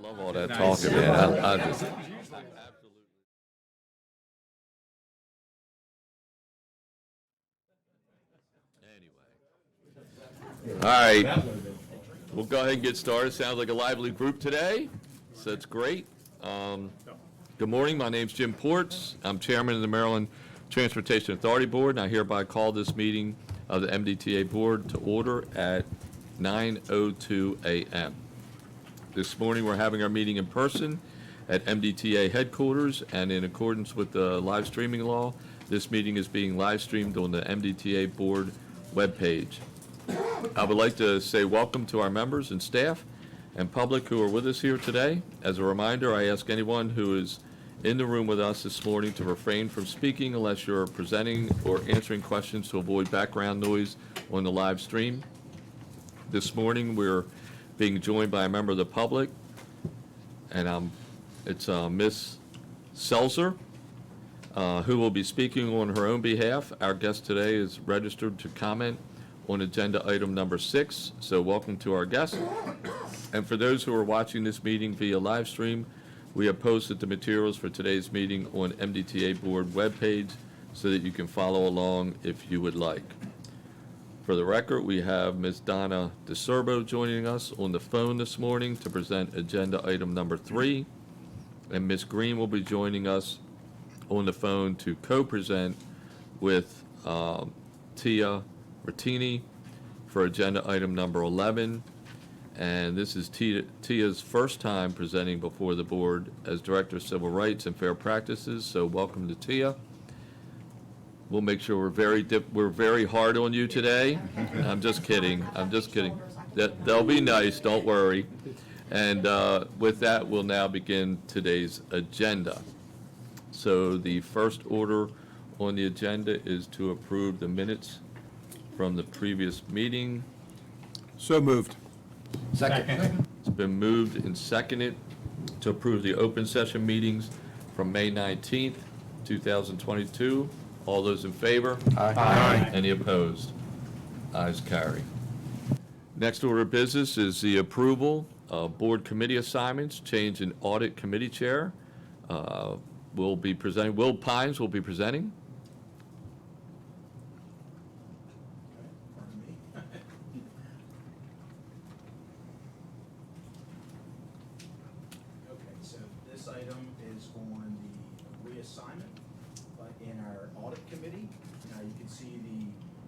love all that talking, man. I just absolutely. Anyway, all right, we'll go ahead and get started. Sounds like a lively group today, so that's great. Good morning. My name's Jim Ports. I'm chairman of the Maryland Transportation Authority Board, and I hereby call this meeting of the MDTA Board to order at 9:02 a.m. This morning, we're having our meeting in person at MDTA headquarters, and in accordance with the live streaming law, this meeting is being live streamed on the MDTA Board webpage. I would like to say welcome to our members and staff and public who are with us here today. As a reminder, I ask anyone who is in the room with us this morning to refrain from speaking unless you're presenting or answering questions to avoid background noise on the live stream. This morning, we're being joined by a member of the public, and it's Miss Selzer, who will be speaking on her own behalf. Our guest today is registered to comment on agenda item number 6, so welcome to our guest. And for those who are watching this meeting via live stream, we have posted the materials for today's meeting on MDTA Board webpage so that you can follow along if you would like. For the record, we have Ms. Donna DeSerbo joining us on the phone this morning to present agenda item number 3, and Ms. Green will be joining us on the phone to co-present with Tia Rattini for agenda item number 11. And this is Tia's first time presenting before the board as Director of Civil Rights and Fair Practices, so welcome to Tia. We'll make sure we're very hard on you today. I'm just kidding. They'll be nice, don't worry. And with that, we'll now begin today's agenda. So the first order on the agenda is to approve the minutes from the previous meeting. So moved. Second. It's been moved and seconded to approve the open session meetings from May 19th, 2022. All those in favor? Aye. Any opposed? Ayes carry. Next order of business is the approval of board committee assignments, change in audit committee chair. Will Pines will be presenting. This item is on the reassignment in our audit committee. Now you can see the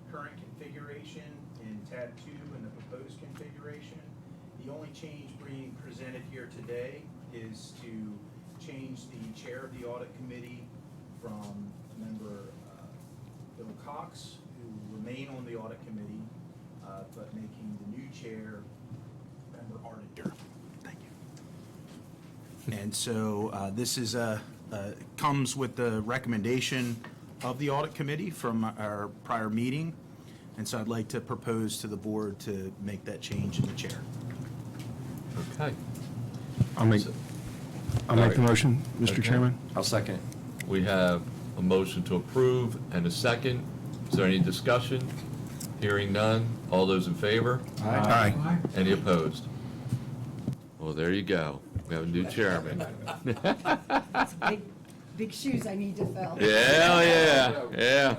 current configuration in tab 2 and the proposed configuration. The only change being presented here today is to change the chair of the audit committee from member Bill Cox, who will remain on the audit committee, but making the new chair member Ardinger. Thank you. And so this is comes with the recommendation of the audit committee from our prior meeting. And so I'd like to propose to the board to make that change in the chair. Okay. I'll make the motion, Mr. Okay. Chairman. I'll second. We have a motion to approve and a second. Is there any discussion? Hearing none. All those in favor? Aye. Any opposed? Well, there you go. We have a new chairman. Big shoes I need to fill. Yeah.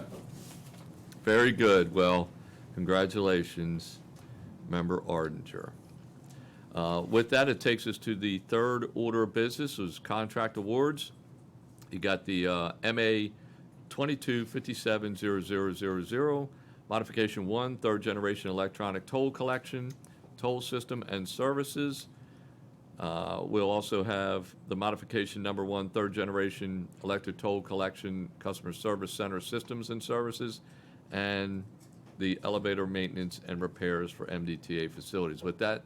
Very good. Well, congratulations, Member Ardinger. With that, it takes us to the third order of business, is contract awards. You got the MA 22570000, Modification 1, third generation electronic toll collection, toll system and services. We'll also have the modification number 1, third generation electric toll collection customer service center systems and services, and the elevator maintenance and repairs for MDTA facilities. With that,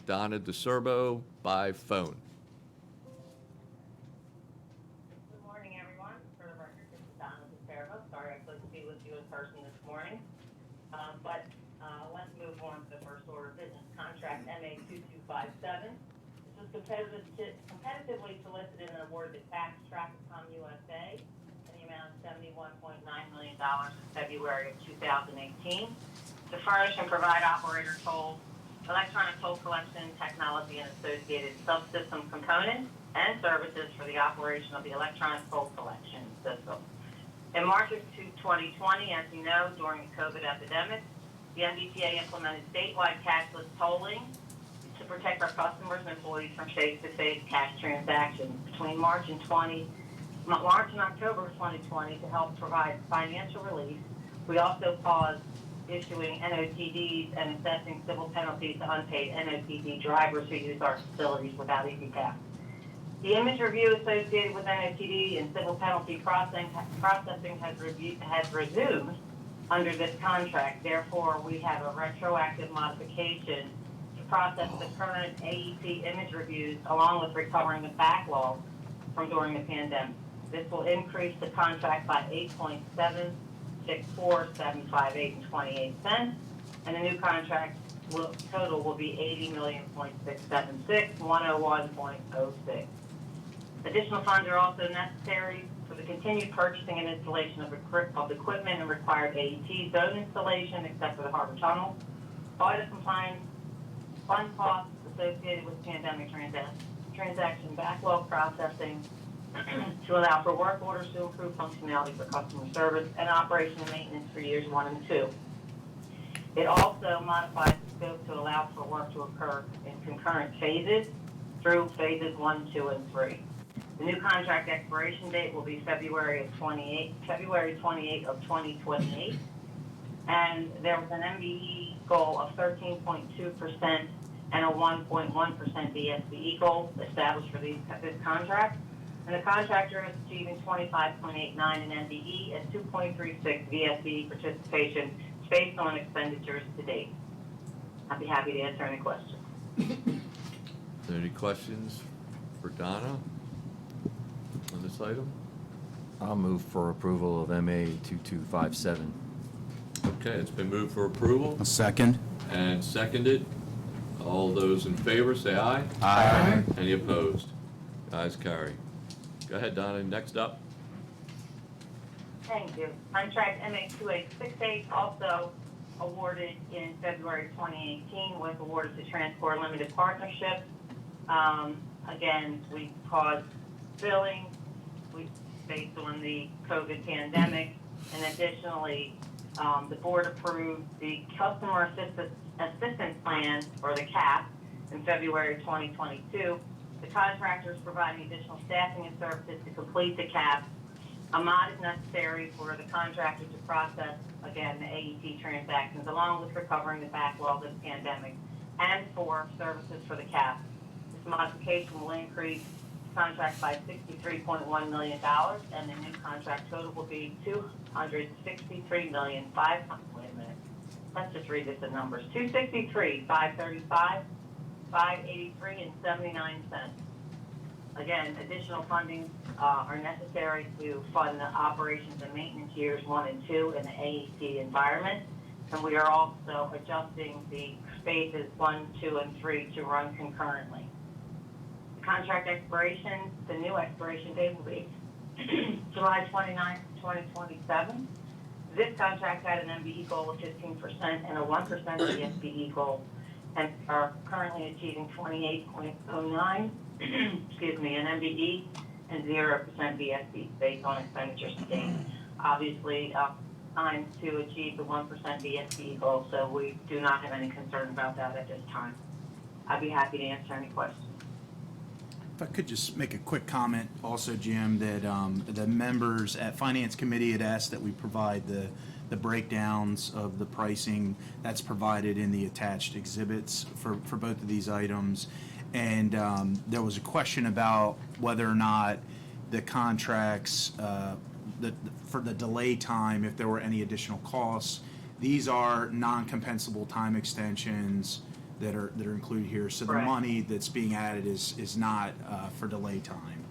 Donna DeSerbo by phone. Good morning, everyone. For the record, this is Donna DeSerbo. Sorry I couldn't be with you in person this morning. But let's move on to the first order of business. Contract MA 2257. This was competitively solicited and awarded to Tax Trafficcom USA in the amount of $71.9 million in February of 2018 to furnish and provide operator tolls electronic toll collection technology and associated subsystem components and services for the operation of the electronic toll collection system. In March of 2020, as you know, during the COVID epidemic, the MDTA implemented statewide cashless tolling to protect our customers and employees from face-to-face cash transactions. Between March and October of 2020, to help provide financial relief, we also paused issuing NOTDs and assessing civil penalties to unpaid NOTD drivers who use our facilities without Easy Pass. The image review associated with NOTD and civil penalty processing has resumed under this contract. Therefore, we have a retroactive modification to process the current AET image reviews along with recovering the backlog from during the pandemic. This will increase the contract by $8.764758.28, and the new contract total will be $80,676,101.06. Additional funds are also necessary for the continued purchasing and installation of equipment and required AET zone installation, except for the Harbor Tunnel, audit compliance, fund costs associated with pandemic transaction backlog processing to allow for work orders to improve functionality for customer service, and operation and maintenance for years 1 and 2. It also modifies the scope to allow for work to occur in concurrent phases through phases 1, 2, and 3. The new contract expiration date will be February 28 of 2028, and there was an MBE goal of 13.2% and a 1.1% VSBE goal established for this contract, and the contractor is achieving 25.89 in MBE and 2.36 VSBE participation based on expenditures to date. I'd be happy to answer any questions. Are there any questions for Donna on this item? I'll move for approval of MA 2257. Okay, it's been moved for approval A second. and seconded. All those in favor, say aye. Aye. Any opposed? Ayes carry. Go ahead, Donna, next up. Thank you. Contract MA2868, also awarded in February 2018, was awarded to Transport Limited Partnership. Again, we paused billing based on the COVID pandemic, and additionally, the board approved the Customer Assistance Plan, or the CAP, in February 2022. The contractor is providing additional staffing and services to complete the CAP. A mod is necessary for the contractor to process, again, the AET transactions, along with recovering the backlog of the pandemic, and for services for the CAP. This modification will increase the contract by $63.1 million, and the new contract total will be $263,500,000. Wait a minute. Let's just read this in numbers. $263,535,583 and 79 cents. Again, additional funding are necessary to fund the operations and maintenance years 1 and 2 in the AET environment, and we are also adjusting the phases 1, 2, and 3 to run concurrently. The contract expiration, the new expiration date will be July 29, 2027. This contract had an MBE goal of 15% and a 1% VSBE goal, and are currently achieving 28.09, excuse me, an MBE and 0% VSB based on expenditures to date. Obviously, time to achieve the 1% VSB goal, so we do not have any concern about that at this time. I'd be happy to answer any questions. If I could just make a quick comment also, Jim, that the members at Finance Committee had asked that we provide the breakdowns of the pricing that's provided in the attached exhibits for both of these items. And there was a question about whether or not the contracts, for the delay time, if there were any additional costs. These are non-compensable time extensions that are included here. So the Correct. money that's being added is not for delay time.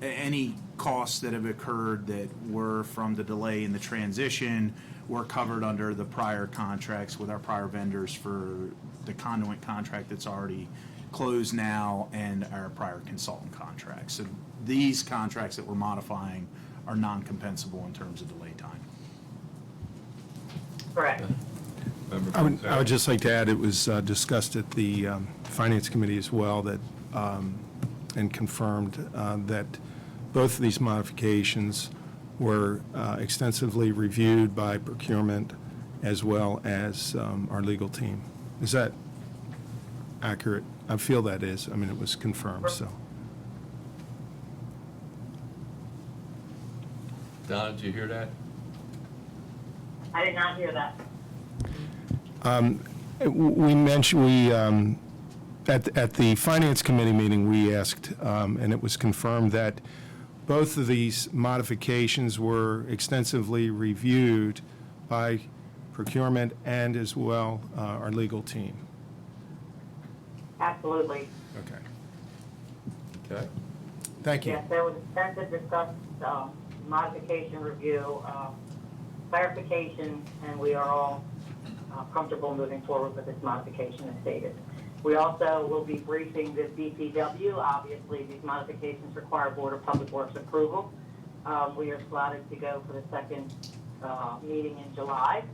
Any costs that have occurred that were from the delay in the transition were covered under the prior contracts with our prior vendors for the conduit contract that's already closed now and our prior consultant contracts. So these contracts that we're modifying are non-compensable in terms of delay time. Correct. Member I would Pansari? just like to add, it was discussed at the Finance Committee as well, that, and confirmed that both of these modifications were extensively reviewed by procurement as well as our legal team. Is that accurate? I feel that is. I mean, it was confirmed, so. Donna, did you hear that? I did not hear that. We mentioned, at the Finance Committee meeting, we asked, and it was confirmed that both of these modifications were extensively reviewed by procurement and as well our legal team. Absolutely. Okay. Okay. Thank you. Yes, there was extensive discussed modification review, clarification, and we are all comfortable moving forward with this modification as stated. We also will be briefing the DPW. Obviously, these modifications require Board of Public Works approval. We are slotted to go for the second meeting in July,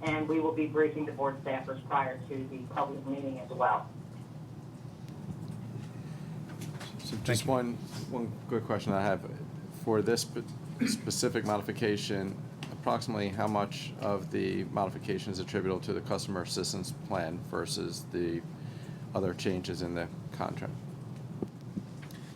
and we will be briefing the board staffers prior to the public meeting as well. So just one quick question I have. For this specific modification, approximately how much of the modification is attributable to the customer assistance plan versus the other changes in the contract?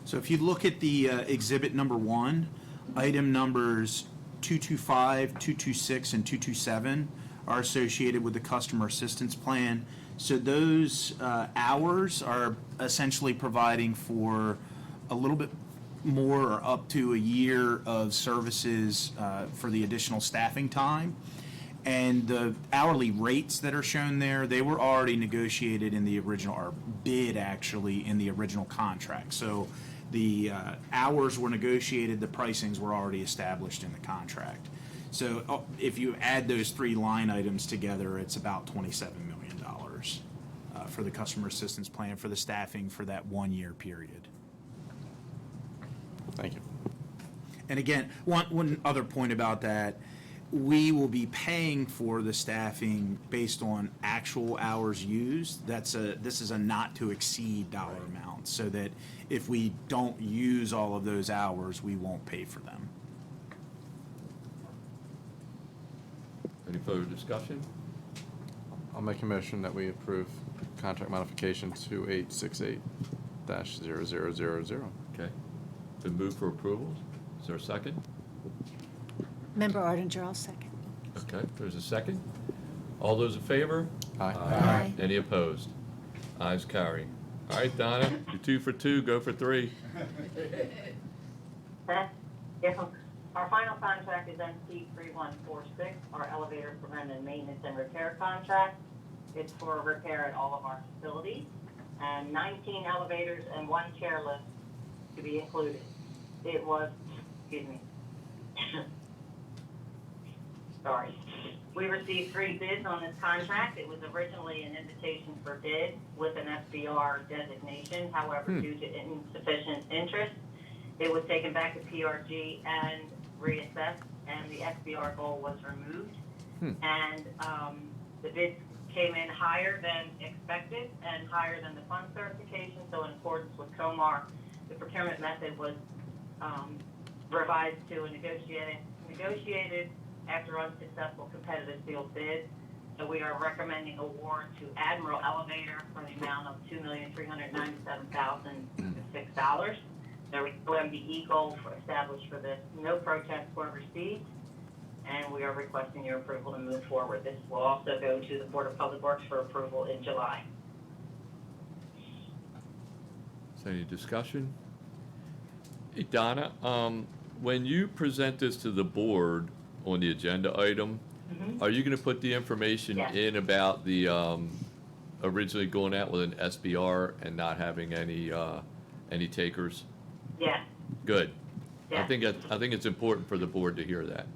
So if you look at the exhibit number 1, item numbers 225, 226, and 227 are associated with the customer assistance plan. So those hours are essentially providing for a little bit more or up to a year of services for the additional staffing time. And the hourly rates that are shown there, they were already negotiated in the original, or bid actually, in the original contract. So the hours were negotiated, the pricings were already established in the contract. So if you add those 3 line items together, it's about $27 million for the customer assistance plan for the staffing for that 1-year period. Thank you. And again, one other point about that, we will be paying for the staffing based on actual hours used. This is a not to exceed dollar amount, so that if we don't use all of those hours, we won't pay for them. Any further discussion? I'll make a motion that we approve contract modification 2868-0000. Okay. Been moved for approval. Is there a second? Member Arndinger, I'll second. Okay, there's a second. All those in favor? Aye. Any opposed? Ayes carry. All right, Donna, you're 2 for 2, go for 3. Yes, our final contract is NT3146, our elevator preventive maintenance and repair contract. It's for repair at all of our facilities, and 19 elevators and 1 chairlift to be included. It was, excuse me. Sorry. We received 3 bids on this contract. It was originally an invitation for bid with an SBR designation. However, due to insufficient interest, it was taken back to PRG and reassessed, and the SBR goal was removed. And the bids came in higher than expected and higher than the fund certification. So in accordance with COMAR, the procurement method was revised to a negotiated after unsuccessful competitive sealed bid. So we are recommending award to Admiral Elevator for the amount of $2,397,006. There was no MDE goal established for this. No protests were received, and we are requesting your approval to move forward. This will also go to the Board of Public Works for approval in July. Is there any discussion? Hey, Donna, when you present this to the board on the agenda item, are you going to put the information Yes. in about the originally going out with an SBR and not having any takers? Yes, Good. I yes, think it's important for the board to hear that.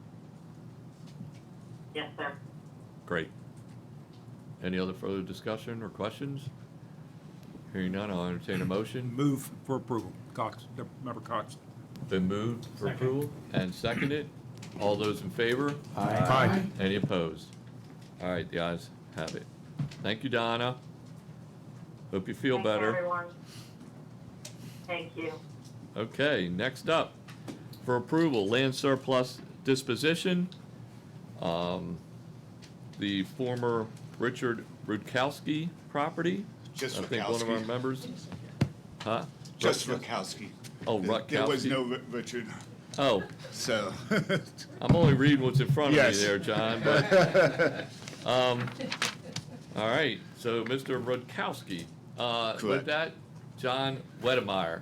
yes, sir. Great. Any other further discussion or questions? Hearing none, I'll entertain a motion. Move for approval. Cox, Member Cox. Been moved for approval and seconded. All those in favor? Aye. Any opposed? All right, the ayes have it. Thank you, Donna. Hope you feel Thanks, better. everyone. Thank you. Okay, next up, for approval, land surplus disposition. The former Richard Rudkowski property. Just I think one of our Rudkowski. members. Huh? Just Rutk- Rudkowski. Oh, There was Rudkowski. no Richard, Oh, so. I'm only reading what's in front of me Yes. there, John, but, all right, so Mr. Rudkowski. With Correct. that, John Wedemeyer.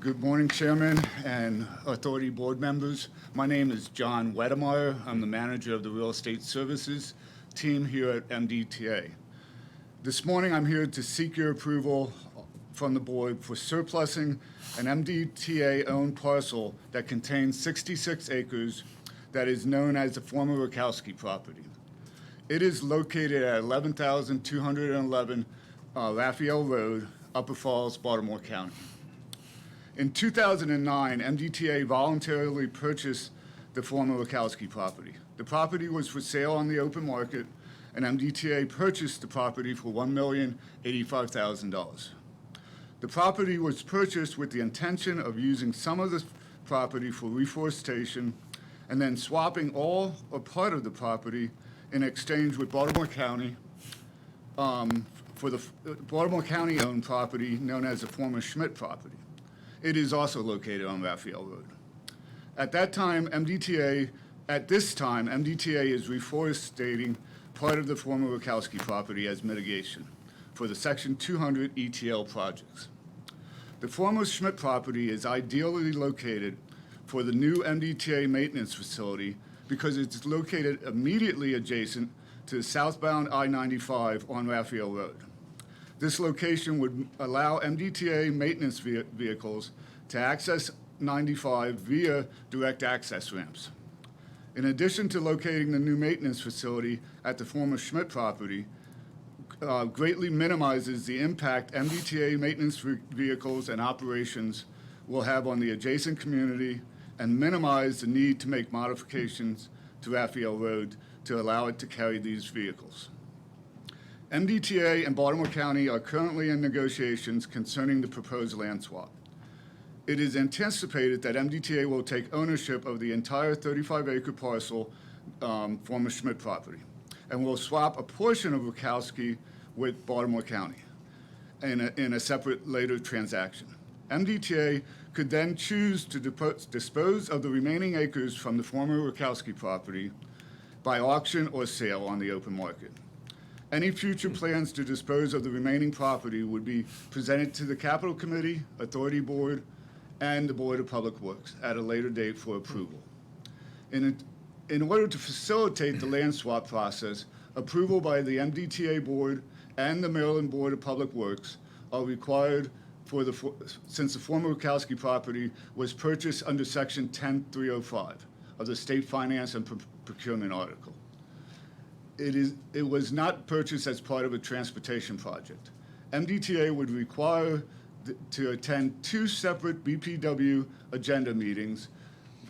Good morning, Chairman and Authority Board members. My name is John Wedemeyer. I'm the manager of the Real Estate Services team here at MDTA. This morning, I'm here to seek your approval from the board for surplusing an MDTA-owned parcel that contains 66 acres that is known as the former Rudkowski property. It is located at 11,211 Raphael Road, Upper Falls, Baltimore County. In 2009, MDTA voluntarily purchased the former Rudkowski property. The property was for sale on the open market, and MDTA purchased the property for $1,085,000. The property was purchased with the intention of using some of the property for reforestation and then swapping all or part of the property in exchange with Baltimore County for the Baltimore County-owned property known as the former Schmidt property. It is also located on Raphael Road. At this time, MDTA is reforestating part of the former Rudkowski property as mitigation for the Section 200 ETL projects. The former Schmidt property is ideally located for the new MDTA maintenance facility because it's located immediately adjacent to the southbound I-95 on Raphael Road. This location would allow MDTA maintenance vehicles to access 95 via direct access ramps. In addition to locating the new maintenance facility at the former Schmidt property, greatly minimizes the impact MDTA maintenance vehicles and operations will have on the adjacent community and minimize the need to make modifications to Raphael Road to allow it to carry these vehicles. MDTA and Baltimore County are currently in negotiations concerning the proposed land swap. It is anticipated that MDTA will take ownership of the entire 35-acre parcel, former Schmidt property, and will swap a portion of Rudkowski with Baltimore County in a separate later transaction. MDTA could then choose to dispose of the remaining acres from the former Rudkowski property by auction or sale on the open market. Any future plans to dispose of the remaining property would be presented to the Capital Committee, Authority Board, and the Board of Public Works at a later date for approval. In order to facilitate the land swap process, approval by the MDTA Board and the Maryland Board of Public Works are required since the former Rudkowski property was purchased under Section 10305 of the State Finance and Procurement Article. It was not purchased as part of a transportation project. MDTA would require to attend two separate BPW agenda meetings,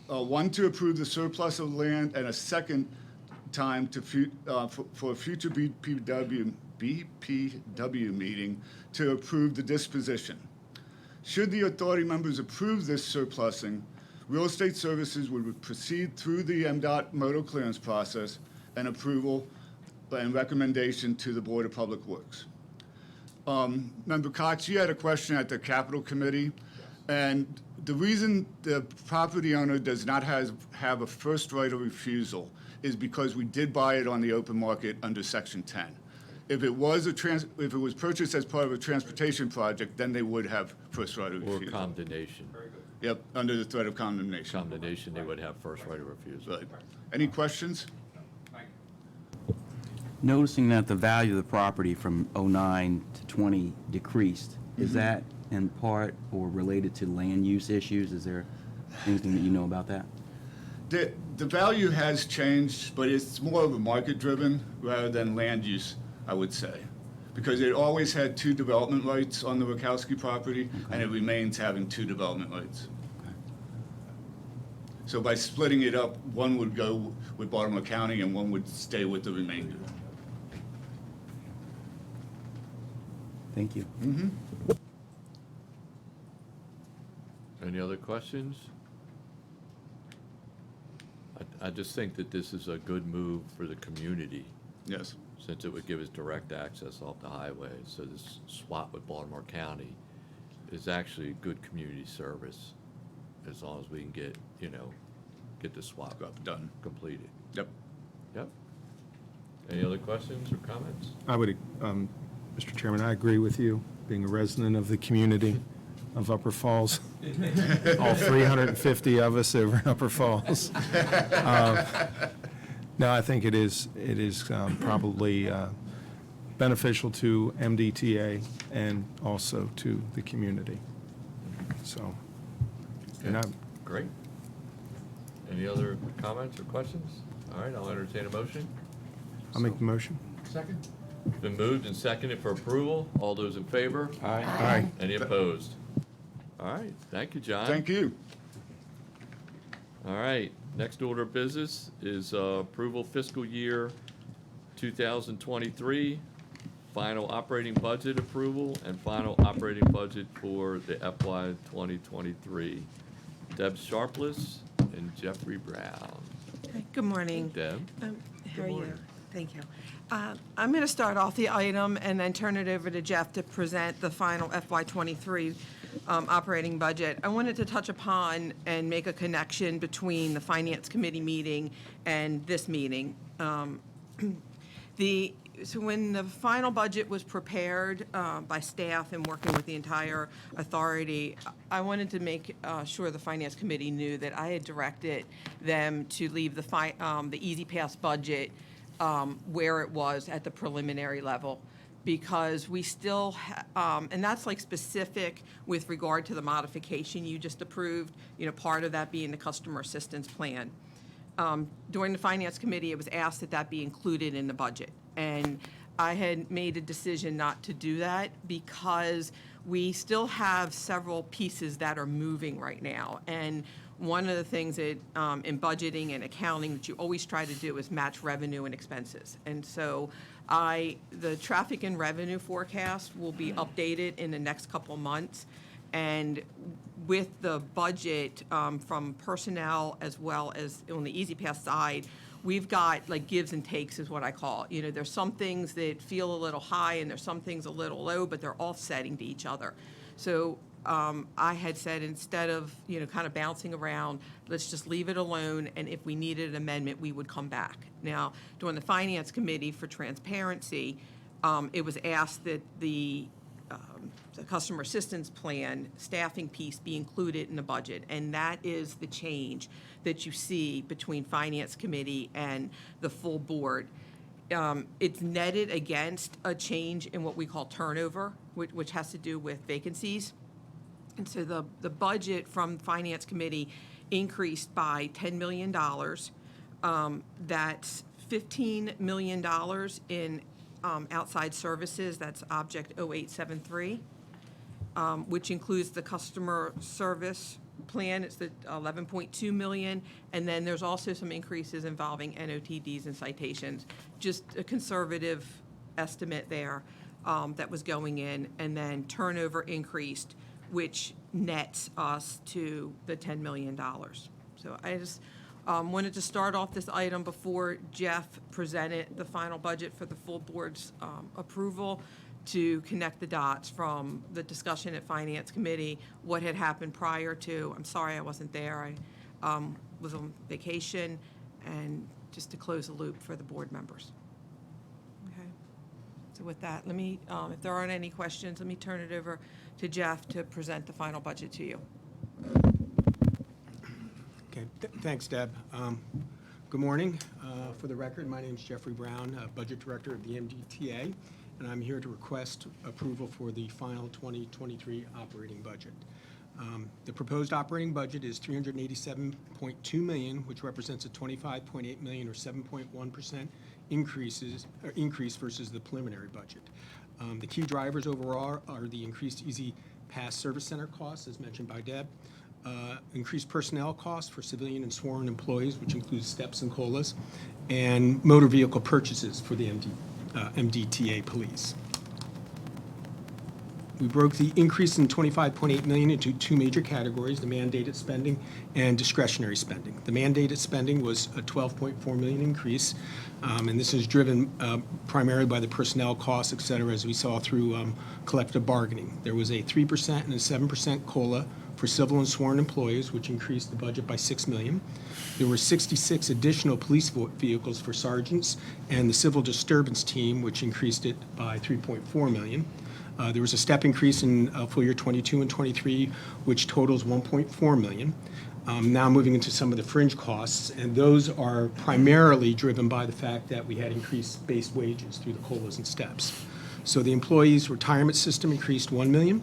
one to approve the surplus of land and a second time for a future BPW meeting to approve the disposition. Should the authority members approve this surplusing, Real Estate Services would proceed through the MDOT modal clearance process and approval and recommendation to the Board of Public Works. Member Cox, you had a question at the Capital Committee, and the reason the property owner does not have a first right of refusal is because we did buy it on the open market under Section 10. If it was purchased as part of a transportation project, then they would have first right of Or refusal. condemnation. Yep, under the threat of condemnation. Condemnation, they would have first right of refusal. Right. Any questions? Noticing that the value of the property from '09 to '20 decreased, is that in part or related to land use issues? Is there anything that you know about that? The value has changed, but it's more of a market-driven rather than land use, I would say. Because it always had two development rights on the Rudkowski property, and it remains having two development rights. So by splitting it up, one would go with Baltimore County and one would stay with the remainder. Thank you. Any other questions? I just think that this is a good move for the community, Yes. since it would give us direct access off the highway. So this swap with Baltimore County is actually good community service, as long as we can get, get the swap Done. completed. Yep. Yep. Any other questions or comments? I would, Mr. Chairman, I agree with you, being a resident of the community of Upper Falls. All 350 of us over in Upper Falls. No, I think it is probably beneficial to MDTA and also to the community. So, and I'm, Great. Any other comments or questions? All right, I'll entertain a motion. I'll make the motion. Second. Been moved and seconded for approval. All those in favor? Aye. Any opposed? All right, thank you, John. Thank you. All right, next order of business is approval fiscal year 2023, final operating budget approval, and final operating budget for the FY 2023. Deb Sharpless and Jeffrey Brown. Hi, good morning. Deb? How are you? Thank you. I'm going to start off the item and then turn it over to Jeff to present the final FY23 operating budget. I wanted to touch upon and make a connection between the Finance Committee meeting and this meeting. So when the final budget was prepared by staff and working with the entire authority, I wanted to make sure the Finance Committee knew that I had directed them to leave the Easy Pass budget where it was at the preliminary level, because we still, and that's like specific with regard to the modification you just approved, part of that being the customer assistance plan. During the Finance Committee, it was asked that that be included in the budget. And I had made a decision not to do that because we still have several pieces that are moving right now. And one of the things that in budgeting and accounting that you always try to do is match revenue and expenses. And so the traffic and revenue forecast will be updated in the next couple of months. And with the budget from personnel as well as on the Easy Pass side, we've got like gives and takes is what I call it. There's some things that feel a little high and there's some things a little low, but they're offsetting to each other. So I had said, instead of, kind of bouncing around, let's just leave it alone, and if we needed an amendment, we would come back. Now, during the Finance Committee, for transparency, it was asked that the customer assistance plan staffing piece be included in the budget, and that is the change that you see between Finance Committee and the full board. It's netted against a change in what we call turnover, which has to do with vacancies. And so the budget from Finance Committee increased by $10 million. That's $15 million in outside services, that's Object 0873, which includes the customer service plan, it's the 11.2 million, and then there's also some increases involving NOTDs and citations. Just a conservative estimate there that was going in, and then turnover increased, which nets us to the $10 million. So I just wanted to start off this item before Jeff presented the final budget for the full board's approval, to connect the dots from the discussion at Finance Committee, what had happened prior to. I'm sorry I wasn't there. I was on vacation, and just to close the loop for the board members. Okay. So with that, let me, if there aren't any questions, let me turn it over to Jeff to present the final budget to you. Okay, thanks, Deb. Good morning. For the record, my name is Jeffrey Brown, Budget Director of the MDTA, and I'm here to request approval for the final 2023 operating budget. The proposed operating budget is $387.2 million, which represents a $25.8 million or 7.1% increase versus the preliminary budget. The key drivers overall are the increased Easy Pass Service Center costs, as mentioned by Deb, increased personnel costs for civilian and sworn employees, which includes steps and COLAs, and motor vehicle purchases for the MDTA police. We broke the increase in $25.8 million into two major categories, the mandated spending and discretionary spending. The mandated spending was a $12.4 million increase, and this is driven primarily by the personnel costs, et cetera, as we saw through collective bargaining. There was a 3% and a 7% COLA for civil and sworn employees, which increased the budget by $6 million. There were 66 additional police vehicles for sergeants and the civil disturbance team, which increased it by $3.4 million. There was a step increase in full year 22 and 23, which totals $1.4 million. Now moving into some of the fringe costs, and those are primarily driven by the fact that we had increased base wages through the COLAs and steps. So the employees' retirement system increased $1 million.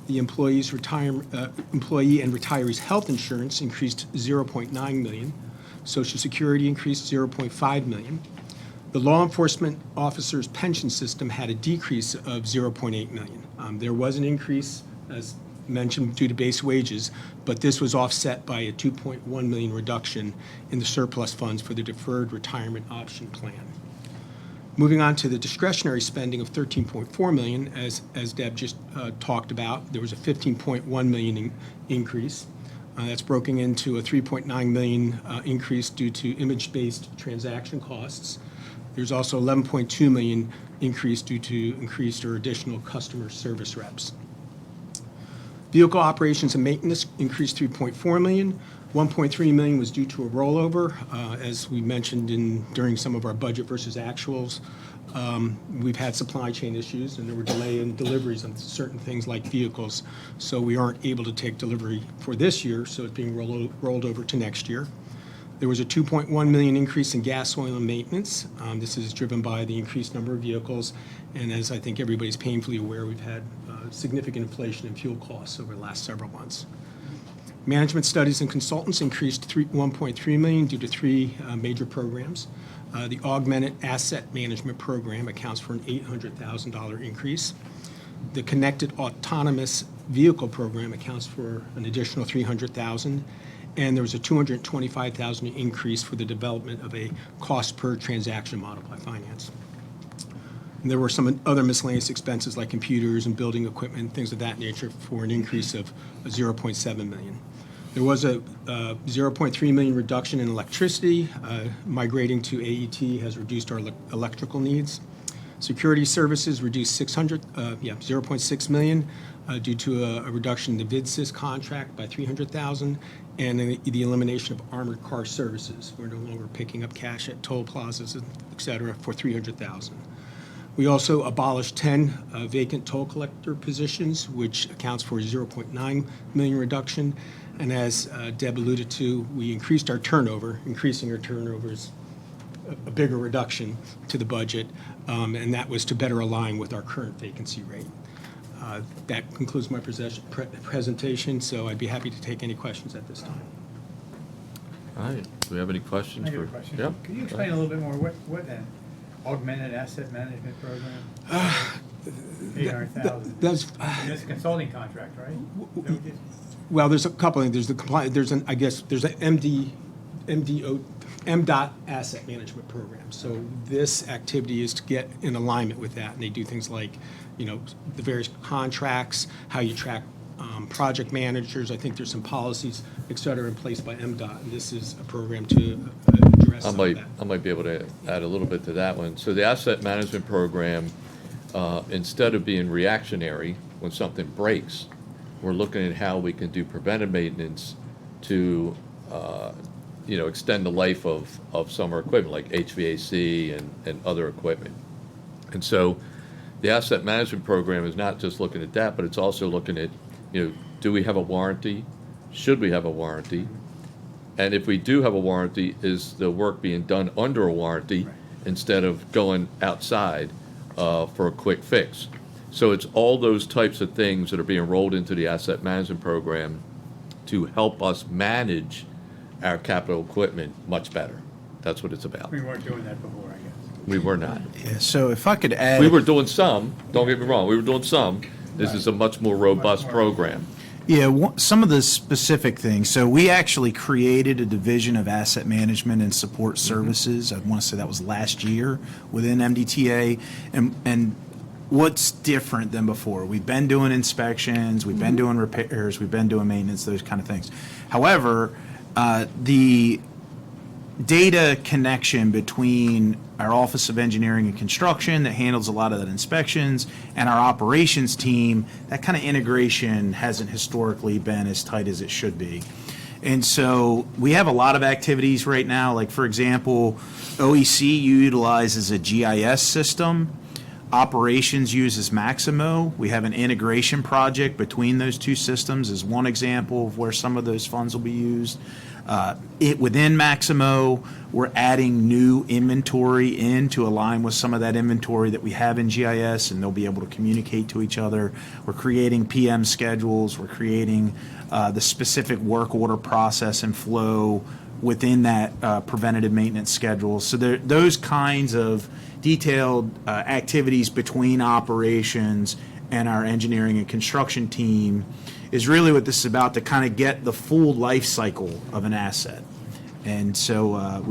The employee and retirees' health insurance increased $0.9 million. Social Security increased $0.5 million. The law enforcement officers' pension system had a decrease of $0.8 million. There was an increase, as mentioned, due to base wages, but this was offset by a $2.1 million reduction in the surplus funds for the deferred retirement option plan. Moving on to the discretionary spending of $13.4 million, as Deb just talked about, there was a $15.1 million increase. That's broken into a $3.9 million increase due to image-based transaction costs. There's also $11.2 million increase due to increased or additional customer service reps. Vehicle operations and maintenance increased $3.4 million. $1.3 million was due to a rollover. As we mentioned during some of our budget versus actuals, we've had supply chain issues, and there were delay in deliveries on certain things like vehicles, so we aren't able to take delivery for this year, so it's being rolled over to next year. There was a $2.1 million increase in gas, oil, and maintenance. This is driven by the increased number of vehicles, and as I think everybody's painfully aware, we've had significant inflation in fuel costs over the last several months. Management studies and consultants increased $1.3 million due to three major programs. The Augmented Asset Management Program accounts for an $800,000 increase. The Connected Autonomous Vehicle Program accounts for an additional $300,000. And there was a $225,000 increase for the development of a cost per transaction model by finance. And there were some other miscellaneous expenses like computers and building equipment, things of that nature, for an increase of $0.7 million. There was a $0.3 million reduction in electricity. Migrating to AET has reduced our electrical needs. Security services reduced $0.6 million due to a reduction in the VidSys contract by $300,000 and the elimination of armored car services. We're no longer picking up cash at toll plazas, et cetera, for $300,000. We also abolished 10 vacant toll collector positions, which accounts for a $0.9 million reduction. And as Deb alluded to, we increased our turnover. Increasing our turnover is a bigger reduction to the budget, and that was to better align with our current vacancy rate. That concludes my presentation, so I'd be happy to take any questions at this time. All right, do we have any questions? I have a question. Yep. Can you explain a little bit more what an augmented asset management program? 800,000. That's It's a consulting contract, right? well. There's a couple of things. There's the compliance. There's an MDOT asset management program. So this activity is to get in alignment with that, and they do things like, the various contracts, how you track project managers. I think there's some policies, et cetera, in place by MDOT, and this is a program to address some of that. I might be able to add a little bit to that one. So the asset management program, instead of being reactionary when something breaks, we're looking at how we can do preventive maintenance to, extend the life of some of our equipment, like HVAC and other equipment. And so the asset management program is not just looking at that, but it's also looking at, do we have a warranty? Should we have a warranty? And if we do have a warranty, is the work being done under a warranty instead of going outside for a quick fix? So it's all those types of things that are being rolled into the asset management program to help us manage our capital equipment much better. That's what it's about. We weren't doing that before, I guess. We were not. Yeah, so if I could add. We were doing some, don't get me wrong, we were doing some. This is a much more robust program. Yeah, some of the specific things. So we actually created a division of asset management and support services. I want to say that was last year within MDTA. And what's different than before. We've been doing inspections, we've been doing repairs, we've been doing maintenance, those kind of things. However, the data connection between our Office of Engineering and Construction that handles a lot of that inspections and our operations team, that kind of integration hasn't historically been as tight as it should be. And so we have a lot of activities right now, like for example, OEC utilizes a GIS system. Operations uses Maximo. We have an integration project between those two systems as one example of where some of those funds will be used. Within Maximo, we're adding new inventory in to align with some of that inventory that we have in GIS, and they'll be able to communicate to each other. We're creating PM schedules. We're creating the specific work order process and flow within that preventative maintenance schedule. So those kinds of detailed activities between operations and our engineering and construction team is really what this is about, to kind of get the full life cycle of an asset. And so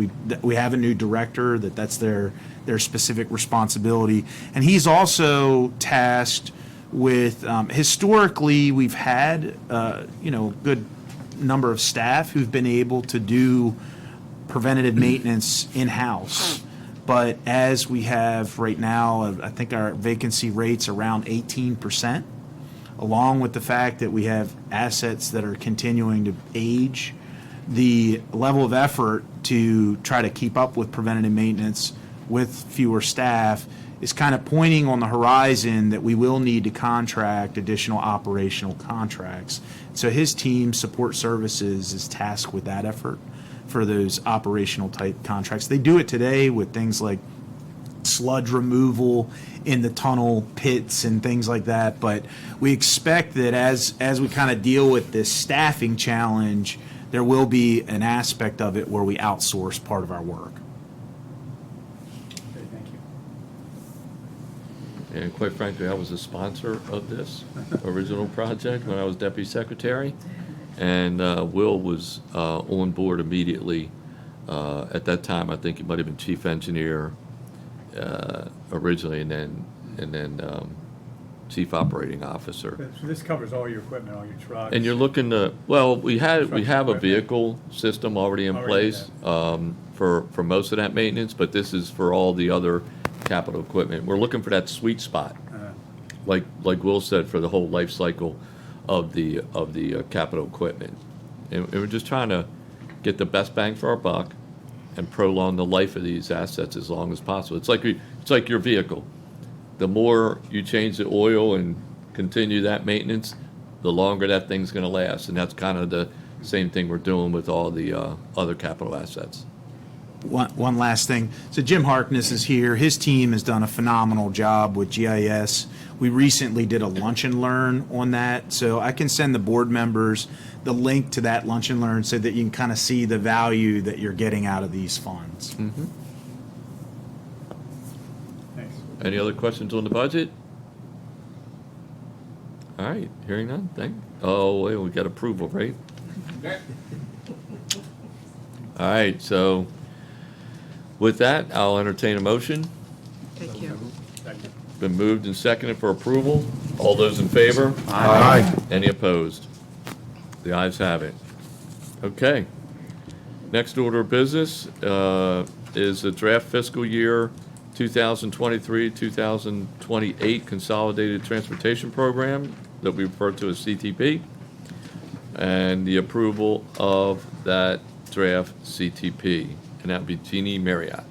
we have a new director that's their specific responsibility. And he's also tasked with, historically, we've had, good number of staff who've been able to do preventative maintenance in-house. But as we have right now, I think our vacancy rate's around 18%, along with the fact that we have assets that are continuing to age. The level of effort to try to keep up with preventative maintenance with fewer staff is kind of pointing on the horizon that we will need to contract additional operational contracts. So his team, Support Services, is tasked with that effort for those operational type contracts. They do it today with things like sludge removal in the tunnel pits and things like that, but we expect that as we kind of deal with this staffing challenge, there will be an aspect of it where we outsource part of our work. Okay, thank you. And quite frankly, I was a sponsor of this original project when I was deputy secretary. And Will was on board immediately. At that time, I think he might have been chief engineer originally, and then chief operating officer. So this covers all your equipment, all your trucks? And you're looking to, well, we have a Equipment. vehicle system already in place for most of that maintenance, but this is for all the other capital equipment. We're looking for that sweet spot, like Will said, for the whole life cycle of the capital equipment. And we're just trying to get the best bang for our buck and prolong the life of these assets as long as possible. It's like your vehicle. The more you change the oil and continue that maintenance, the longer that thing's going to last. And that's kind of the same thing we're doing with all the other capital assets. One last thing. So Jim Harkness is here. His team has done a phenomenal job with GIS. We recently did a lunch and learn on that. So I can send the board members the link to that lunch and learn so that you can kind of see the value that you're getting out of these funds. Mm-hmm. Thanks. Any other questions on the budget? All right, hearing none, oh, wait, we got approval, right? All right, so with that, I'll entertain a motion. Thank you. Been moved and seconded for approval. All those in favor? Aye. Any opposed? The ayes have it. Okay. Next order of business is the draft fiscal year 2023-2028 Consolidated Transportation Program that we refer to as CTP, and the approval of that draft CTP, and that would be Jeannie Marriott.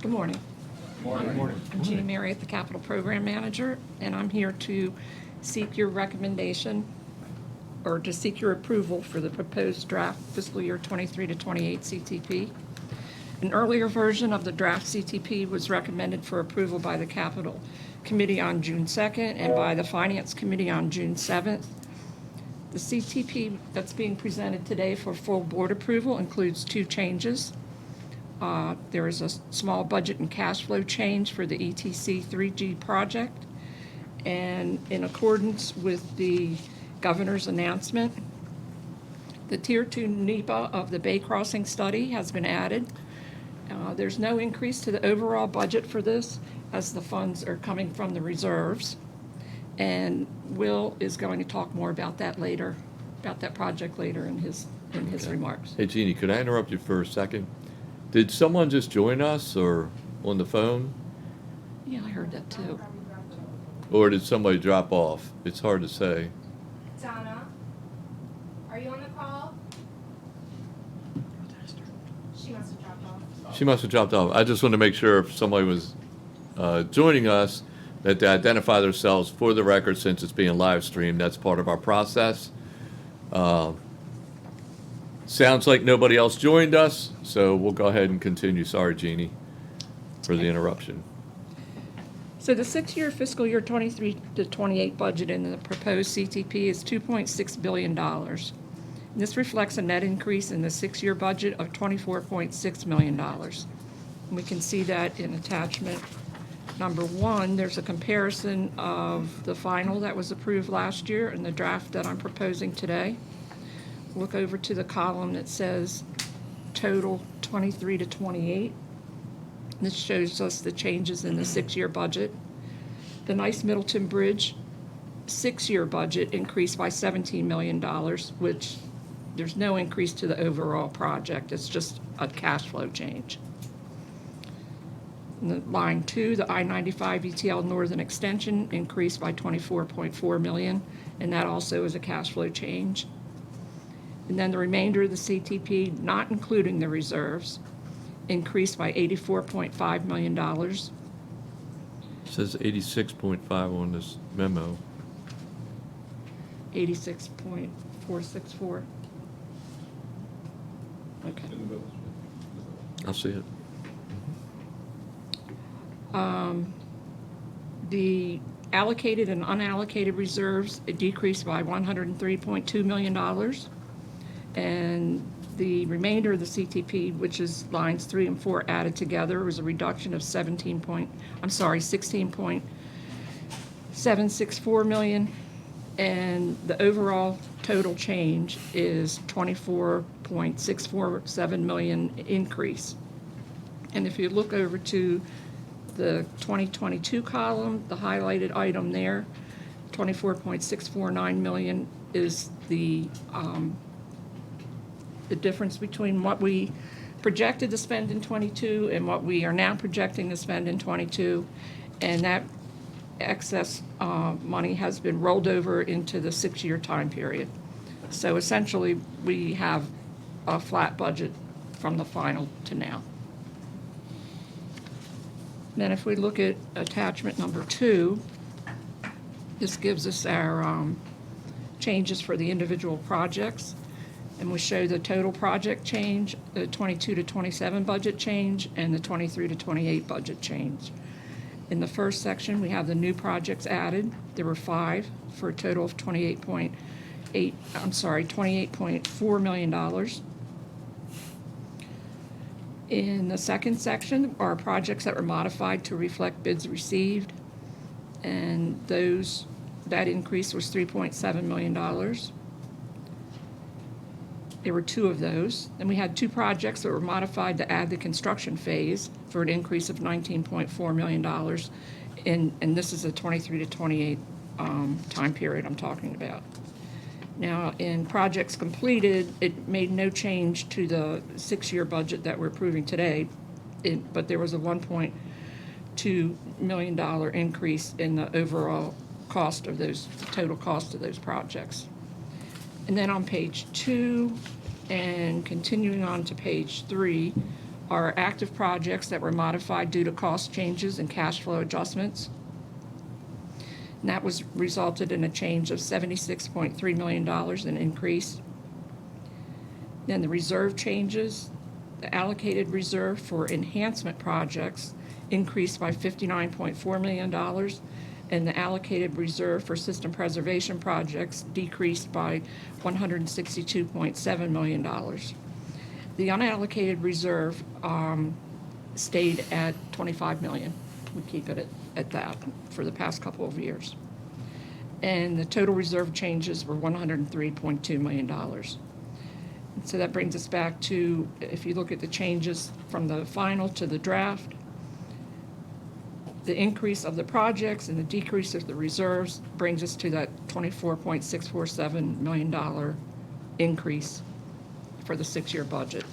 Good morning. Morning. I'm Jeannie Marriott, the Capital Program Manager, and I'm here to seek your recommendation or to seek your approval for the proposed draft fiscal year 23 to 28 CTP. An earlier version of the draft CTP was recommended for approval by the Capital Committee on June 2nd and by the Finance Committee on June 7th. The CTP that's being presented today for full board approval includes two changes. There is a small budget and cash flow change for the ETC 3G project. And in accordance with the governor's announcement, the Tier 2 NEPA of the Bay Crossing study has been added. There's no increase to the overall budget for this, as the funds are coming from the reserves. And Will is going to talk more about that later, about that project later in his remarks. Hey, Jeannie, could I interrupt you for a second? Did someone just join us or on the phone? Yeah, I heard that too. Or did somebody drop off? It's hard to say. Donna, are you on the call? She must have dropped off. She must have dropped off. I just want to make sure if somebody was joining us, that they identify themselves for the record since it's being live streamed. That's part of our process. Sounds like nobody else joined us, so we'll go ahead and continue. Sorry, Jeannie, for the interruption. So the 6-year fiscal year 23 to 28 budget in the proposed CTP is $2.6 billion. And this reflects a net increase in the 6-year budget of $24.6 million. And we can see that in attachment number 1. There's a comparison of the final that was approved last year and the draft that I'm proposing today. Look over to the column that says total 23 to 28. This shows us the changes in the 6-year budget. The Nice Middleton Bridge 6-year budget increased by $17 million, which there's no increase to the overall project. It's just a cash flow change. In the line 2, the I-95 ETL Northern Extension increased by $24.4 million, and that also is a cash flow change. And then the remainder of the CTP, not including the reserves, increased by $84.5 million. It says 86.5 on this memo. 86.464. Okay. I'll see it. The allocated and unallocated reserves decreased by $103.2 million. And the remainder of the CTP, which is lines 3 and 4 added together, was a reduction of 16.764 million. And the overall total change is 24.647 million increase. And if you look over to the 2022 column, the highlighted item there, 24.649 million is the difference between what we projected to spend in 22 and what we are now projecting to spend in 22. And that excess money has been rolled over into the 6-year time period. So essentially, we have a flat budget from the final to now. Then if we look at attachment number 2, this gives us our changes for the individual projects. And we show the total project change, the 22 to 27 budget change, and the 23 to 28 budget change. In the first section, we have the new projects added. There were 5 for a total of $28.4 million. In the second section are projects that were modified to reflect bids received, and that increase was $3.7 million. There were 2 of those. Then we had 2 projects that were modified to add the construction phase for an increase of $19.4 million. And this is a 23 to 28 time period I'm talking about. Now, in projects completed, it made no change to the 6-year budget that we're approving today, but there was a $1.2 million increase in the overall cost of those, the total cost of those projects. And then on page 2 and continuing on to page 3 are active projects that were modified due to cost changes and cash flow adjustments. And that was resulted in a change of $76.3 million in increase. Then the reserve changes, the allocated reserve for enhancement projects increased by $59.4 million, and the allocated reserve for system preservation projects decreased by $162.7 million. The unallocated reserve stayed at 25 million. We keep it at that for the past couple of years. And the total reserve changes were $103.2 million. So that brings us back to, if you look at the changes from the final to the draft, the increase of the projects and the decrease of the reserves brings us to that $24.647 million increase for the 6-year budget.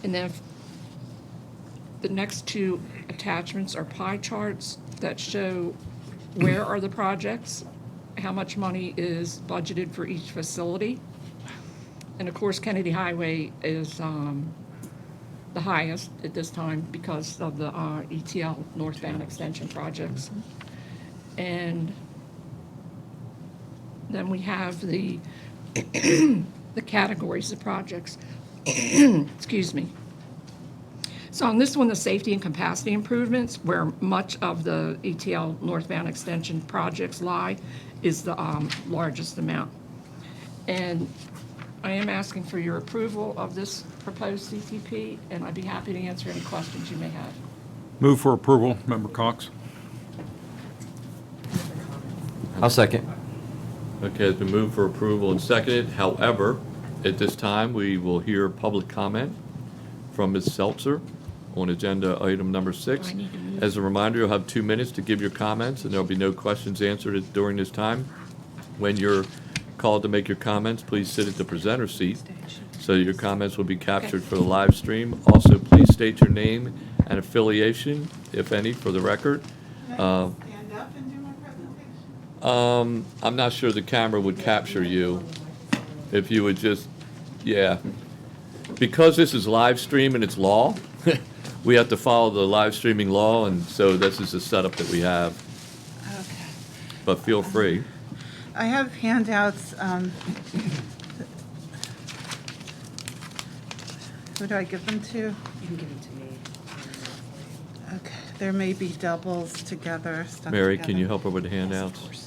And then the next two attachments are pie charts that show where are the projects, how much money is budgeted for each facility. And of course, Kennedy Highway is the highest at this time because of the ETL northbound extension projects. And then we have the the categories of projects. Excuse me. So on this one, the safety and capacity improvements, where much of the ETL northbound extension projects lie, is the largest amount. And I am asking for your approval of this proposed CTP, and I'd be happy to answer any questions you may have. Move for approval, Member Cox. I'll second. Okay, it's been moved for approval and seconded. However, at this time, we will hear public comment from Ms. Seltzer on agenda item number 6. As a reminder, you'll have 2 minutes to give your comments, and there'll be no questions answered during this time. When you're called to make your comments, please sit at the presenter seat so your comments will be captured for the live stream. Also, please state your name and affiliation, if any, for the record. I'm not sure the camera would capture you. If you would just, yeah. Because this is live stream and it's law, we have to follow the live streaming law, and so this is the setup that we have. Okay. But feel free. I have handouts. Who do I give them to? You can give them to me. Okay. There may be doubles together, stuff Mary, together. can you help her with the handouts?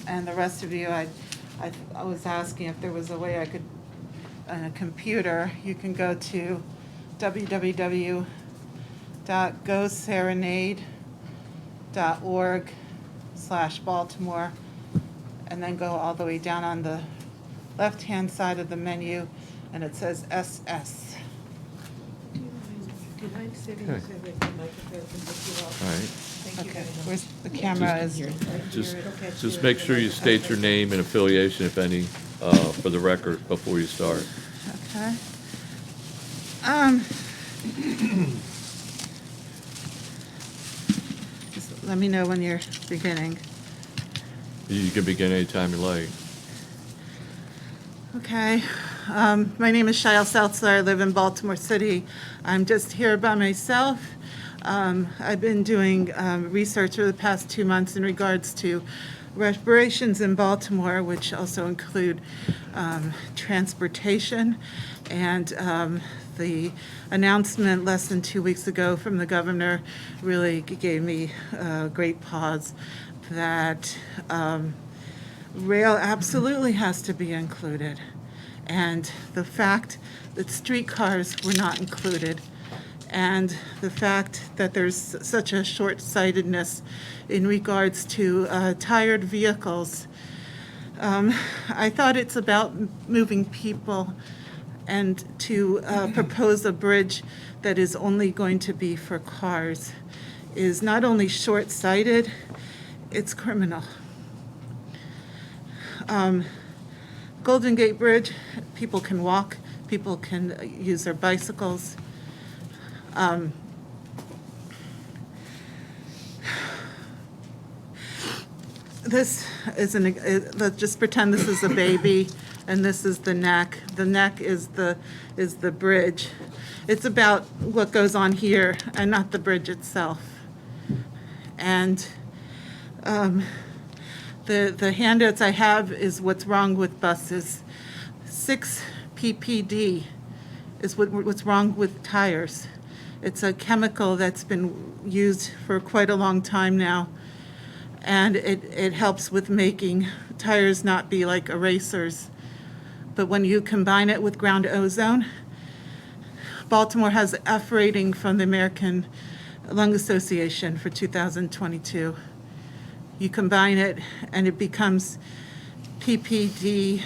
And the rest of you, I was asking if there was a way I could, on a computer, you can go to www.goserenade.org/Baltimore, and then go all the way down on the left-hand side of the menu, and it says SS. All right. Okay, where's the camera is? Just make sure you state your name and affiliation, if any, for the record before you start. Okay. Just let me know when you're beginning. You can begin anytime you like. Okay. My name is Shail Seltzer. I live in Baltimore City. I'm just here by myself. I've been doing research over the past 2 months in regards to reparations in Baltimore, which also include transportation. And the announcement less than 2 weeks ago from the governor really gave me great pause that rail absolutely has to be included. And the fact that streetcars were not included, and the fact that there's such a short-sightedness in regards to tired vehicles. I thought it's about moving people, and to propose a bridge that is only going to be for cars is not only short-sighted, it's criminal. Golden Gate Bridge, people can walk, people can use their bicycles. This is let's just pretend this is a baby, and this is the neck. The neck is the bridge. It's about what goes on here and not the bridge itself. And the handouts I have is what's wrong with buses. 6 ppd is what's wrong with tires. It's a chemical that's been used for quite a long time now, and it helps with making tires not be like erasers. But when you combine it with ground ozone, Baltimore has the F rating from the American Lung Association for 2022. You combine it, and it becomes PPD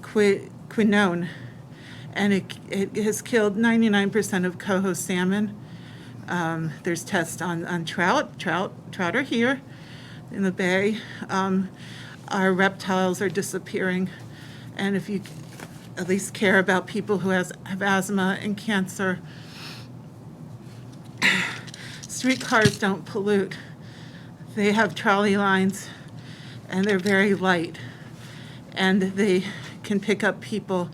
quinone, and it has killed 99% of coho salmon. There's tests on trout. Trout are here in the bay. Our reptiles are disappearing, and if you at least care about people who have asthma and cancer, streetcars don't pollute. They have trolley lines, and they're very light, and they can pick up people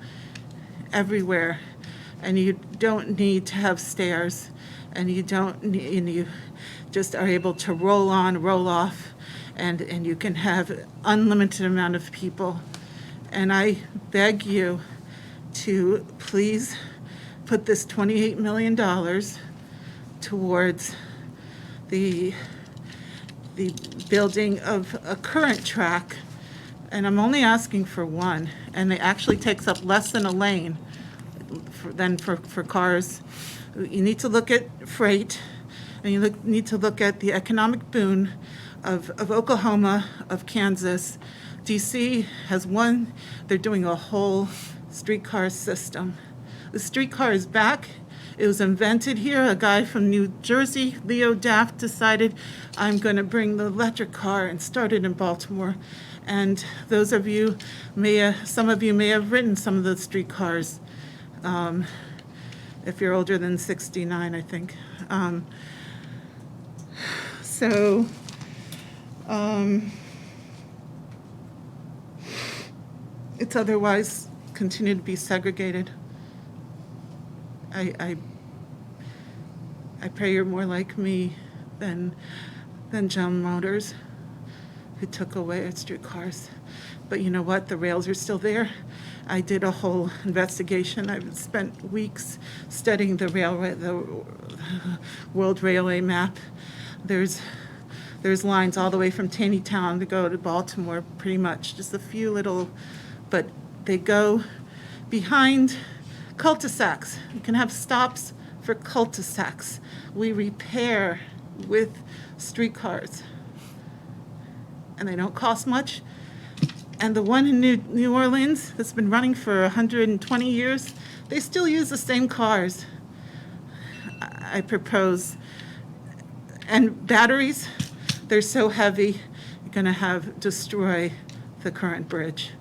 everywhere, and you don't need to have stairs, and you just are able to roll on, roll off, and you can have unlimited amount of people. And I beg you to please put this $28 million towards the building of a current track, and I'm only asking for one, and it actually takes up less than a lane than for cars. You need to look at freight, and you need to look at the economic boon of Oklahoma, of Kansas. DC has one. They're doing a whole streetcar system. The streetcar is back. It was invented here. A guy from New Jersey, Leo Daft, decided, I'm going to bring the electric car and start it in Baltimore. And those of you some of you may have ridden some of the streetcars, if you're older than 69, I think. It's otherwise continue to be segregated. I pray you're more like me than General Motors, who took away our streetcars. But you know what? The rails are still there. I did a whole investigation. I've spent weeks studying the World Railway map. There's lines all the way from Taneytown to go to Baltimore, pretty much. Just a few little, but they go behind cul-de-sacs. You can have stops for cul-de-sacs. We repair with streetcars, and they don't cost much. And the one in New Orleans that's been running for 120 years, they still use the same cars. I propose, and batteries, they're so heavy, you're going to destroy the current bridge.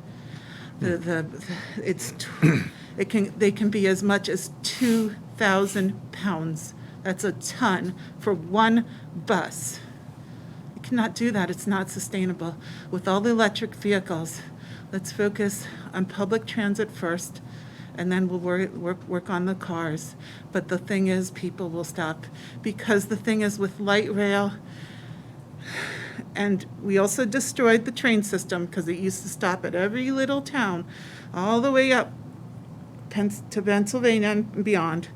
They can be as much as 2,000 pounds. That's a ton for one bus. You cannot do that. It's not sustainable. With all the electric vehicles, let's focus on public transit first, and then we'll work on the cars. But the thing is, people will stop, because the thing is with light rail, and we also destroyed the train system because it used to stop at every little town all the way up to Pennsylvania and beyond.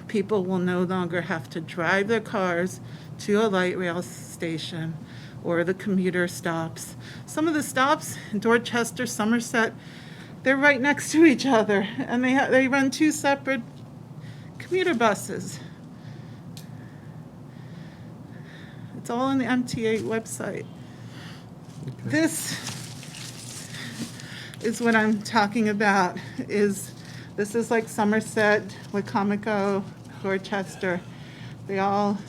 People will no longer have to drive their cars to a light rail station or the commuter stops. Some of the stops in Dorchester, Somerset, they're right next to each other, and they run two separate commuter buses. It's all on the MTA website. This is what I'm talking about. This is like Somerset, Wicomico, Dorchester. They all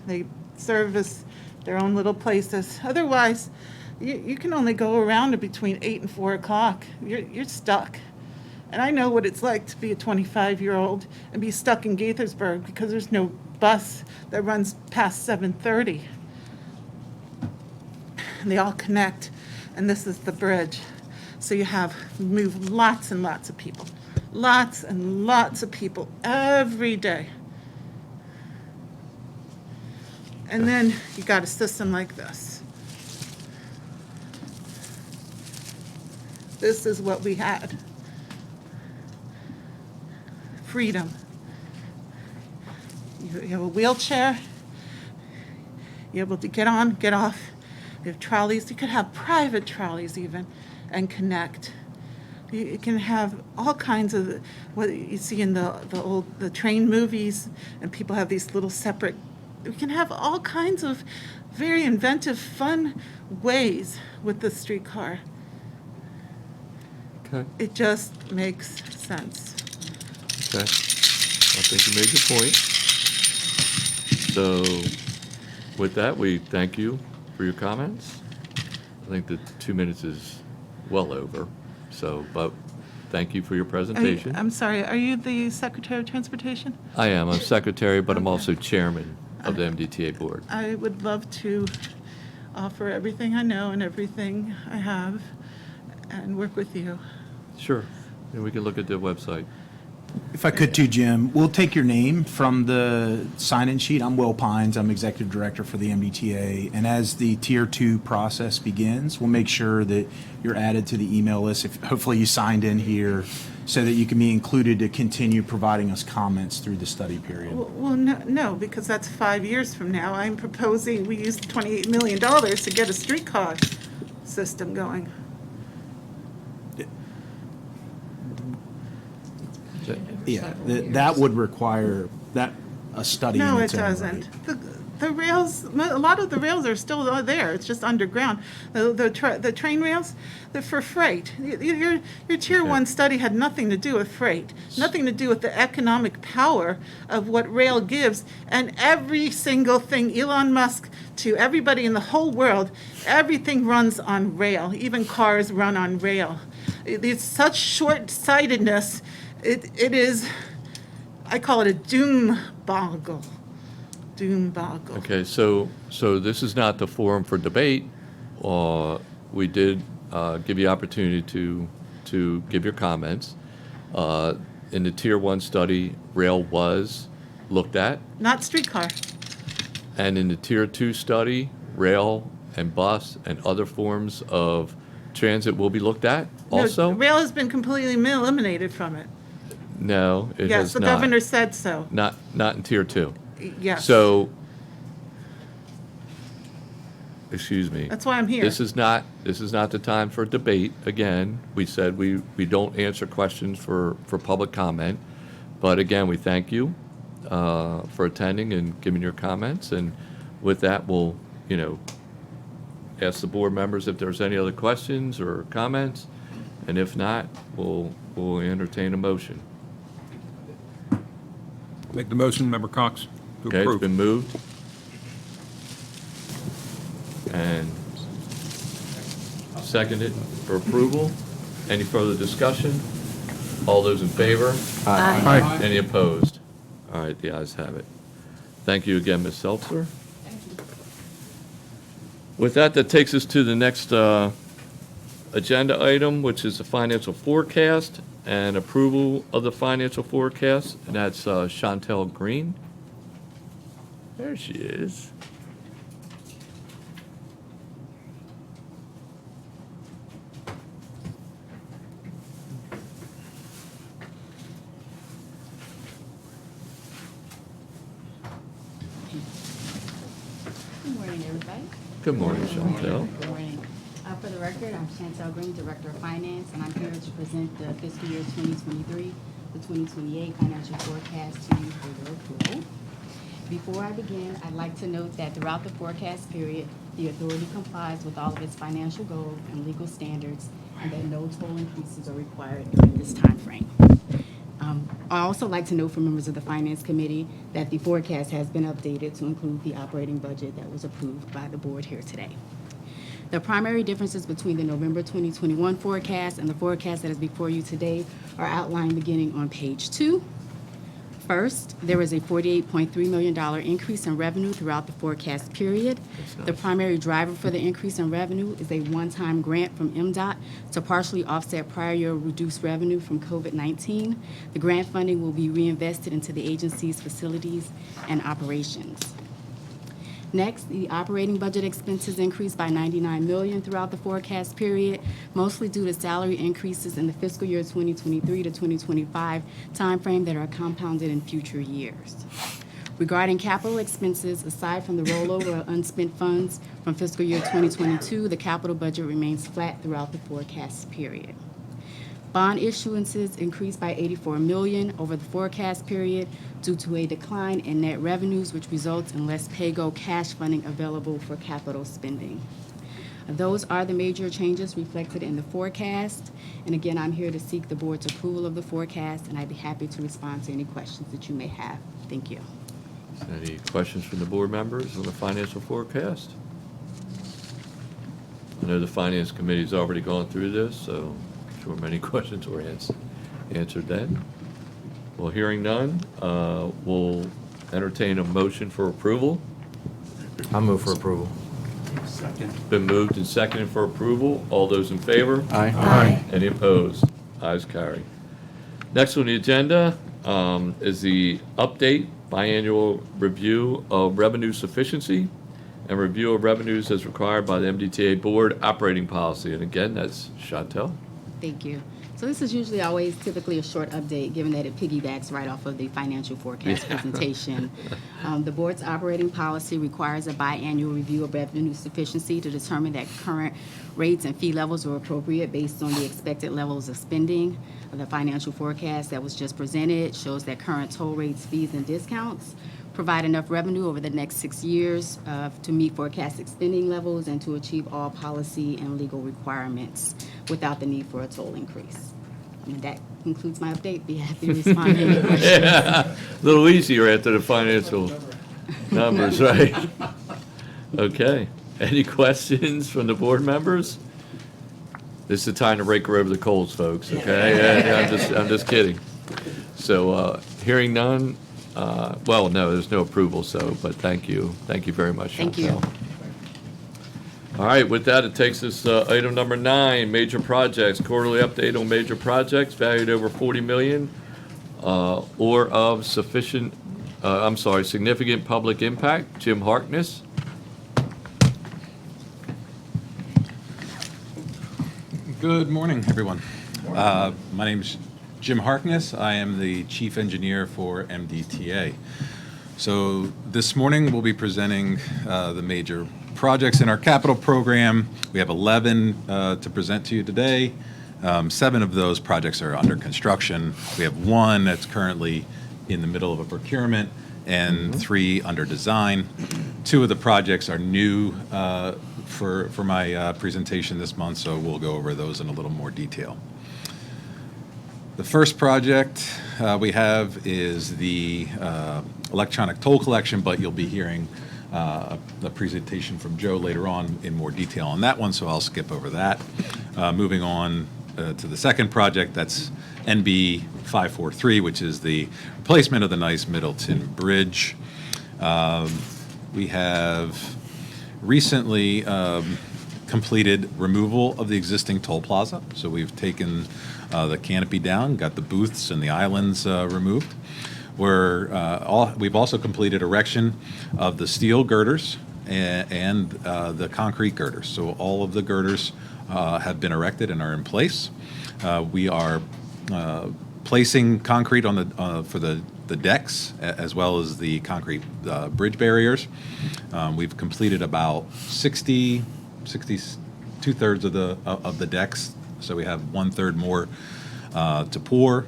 they service their own little places. Otherwise, you can only go around between 8 and 4 o'clock. You're stuck. And I know what it's like to be a 25-year-old and be stuck in Gaithersburg because there's no bus that runs past 7:30. And they all connect, and this is the bridge. So you move lots and lots of people. Lots and lots of people every day. And then you got a system like this. This is what we had. Freedom. You have a wheelchair. You're able to get on, get off. We have trolleys. You could have private trolleys even and connect. You can have all kinds of what you see in the train movies, and people have these little separate. We can have all kinds of very inventive, fun ways with the streetcar. Okay. It just makes sense. Okay. I think you made your point. So with that, we thank you for your comments. I think the 2 minutes is well over, so, but thank you for your presentation. I'm sorry, are you the Secretary of Transportation? I am. I'm secretary, but I'm Okay. also chairman of the MDTA board. I would love to offer everything I know and everything I have and work with you. Sure. And we can look at the website. If I could too, Jim, we'll take your name from the sign-in sheet. I'm Will Pines. I'm Executive Director for the MDTA. And as the Tier 2 process begins, we'll make sure that you're added to the email list. If hopefully you signed in here so that you can be included to continue providing us comments through the study period. Well, no, because that's 5 years from now. I'm proposing we use $28 million to get a streetcar system going. Yeah, that would require a study in No, it its own doesn't. right. The rails, a lot of the rails are still there. It's just underground. The train rails, they're for freight. Your Tier 1 study had nothing to do with freight, nothing to do with the economic power of what rail gives. And every single thing, Elon Musk to everybody in the whole world, everything runs on rail. Even cars run on rail. It's such short-sightedness. It is, I call it a doom boggle. Okay, so this is not the forum for debate. We did give you opportunity to give your comments. In the Tier 1 study, rail was looked at. Not streetcar. And in the Tier 2 study, rail and bus and other forms of transit will be looked at also? No, rail has been completely eliminated from it. No, it has not. Yes, the governor said so. Not in Tier 2. Yes. So, excuse me. That's why I'm here. This is not the time for debate. Again, we said we don't answer questions for public comment. But again, we thank you for attending and giving your comments. And with that, we'll, ask the board members if there's any other questions or comments. And if not, we'll entertain a motion. Make the motion, Member Cox, to Okay, it's approve. been moved. And seconded for approval. Any further discussion? All those in favor? Aye. Any opposed? All right, the ayes have it. Thank you again, Ms. Seltzer. With that, that takes us to the next agenda item, which is the financial forecast and approval of the financial forecast, and that's Chantel Green. There she is. Good morning, everybody. Good morning, Chantel. Good morning. For the record, I'm Chantel Green, Director of Finance, and I'm here to present the fiscal year 2023 to 2028 financial forecast to you for your approval. Before I begin, I'd like to note that throughout the forecast period, the authority complies with all of its financial goals and legal standards, and that no total increases are required during this time frame. I also like to note for members of the Finance Committee that the forecast has been updated to include the operating budget that was approved by the board here today. The primary differences between the November 2021 forecast and the forecast that is before you today are outlined beginning on page 2. First, there is a $48.3 million increase in revenue throughout the forecast period. The primary driver for the increase in revenue is a one-time grant from MDOT to partially offset prior year reduced revenue from COVID-19. The grant funding will be reinvested into the agency's facilities and operations. Next, the operating budget expenses increased by $99 million throughout the forecast period, mostly due to salary increases in the fiscal year 2023 to 2025 timeframe that are compounded in future years. Regarding capital expenses, aside from the rollover of unspent funds from fiscal year 2022, the capital budget remains flat throughout the forecast period. Bond issuances increased by $84 million over the forecast period due to a decline in net revenues, which results in less pay-go cash funding available for capital spending. Those are the major changes reflected in the forecast. And again, I'm here to seek the board's approval of the forecast, and I'd be happy to respond to any questions that you may have. Thank you. Any questions from the board members on the financial forecast? I know the Finance Committee's already gone through this, so I'm sure many questions were answered then. Well, hearing none, we'll entertain a motion for approval. I'll move for approval. Been moved and seconded for approval. All those in favor? Aye. Aye. Any opposed? Ayes carry. Next on the agenda is the update biannual review of revenue sufficiency and review of revenues as required by the MDTA Board Operating Policy. And again, that's Chantel. Thank you. So this is usually always typically a short update, given that it piggybacks right off of the financial forecast presentation. The board's operating policy requires a biannual review of revenue sufficiency to determine that current rates and fee levels are appropriate based on the expected levels of spending. The financial forecast that was just presented shows that current toll rates, fees, and discounts provide enough revenue over the next 6 years to meet forecasted spending levels and to achieve all policy and legal requirements without the need for a toll increase. And that concludes my update. Be happy to respond to any questions. Yeah, a little easier after the financial numbers, right? Okay. Any questions from the board members? This is the time to rake her over the coals, folks, okay? Yeah, I'm just kidding. So, hearing none, well, no, there's no approval, so, but thank you. Thank you very much, Thank you. Chantel. All right, with that, it takes us item number 9, major projects. Quarterly update on major projects valued over $40 million or of significant public impact. Jim Harkness. Good morning, everyone. My name's Jim Harkness. I am the Chief Engineer for MDTA. So this morning, we'll be presenting the major projects in our capital program. We have 11 to present to you today. 7 of those projects are under construction. We have 1 that's currently in the middle of a procurement and 3 under design. 2 of the projects are new for my presentation this month, so we'll go over those in a little more detail. The first project we have is the electronic toll collection, but you'll be hearing a presentation from Joe later on in more detail on that one, so I'll skip over that. Moving on to the second project, that's NB 543, which is the replacement of the Nice Middleton Bridge. We have recently completed removal of the existing toll plaza, so we've taken the canopy down, got the booths and the islands removed. We've also completed erection of the steel girders and the concrete girders. So all of the girders have been erected and are in place. We are placing concrete on for the decks as well as the concrete bridge barriers. We've completed about 2/3 of the decks, so we have 1/3 more to pour.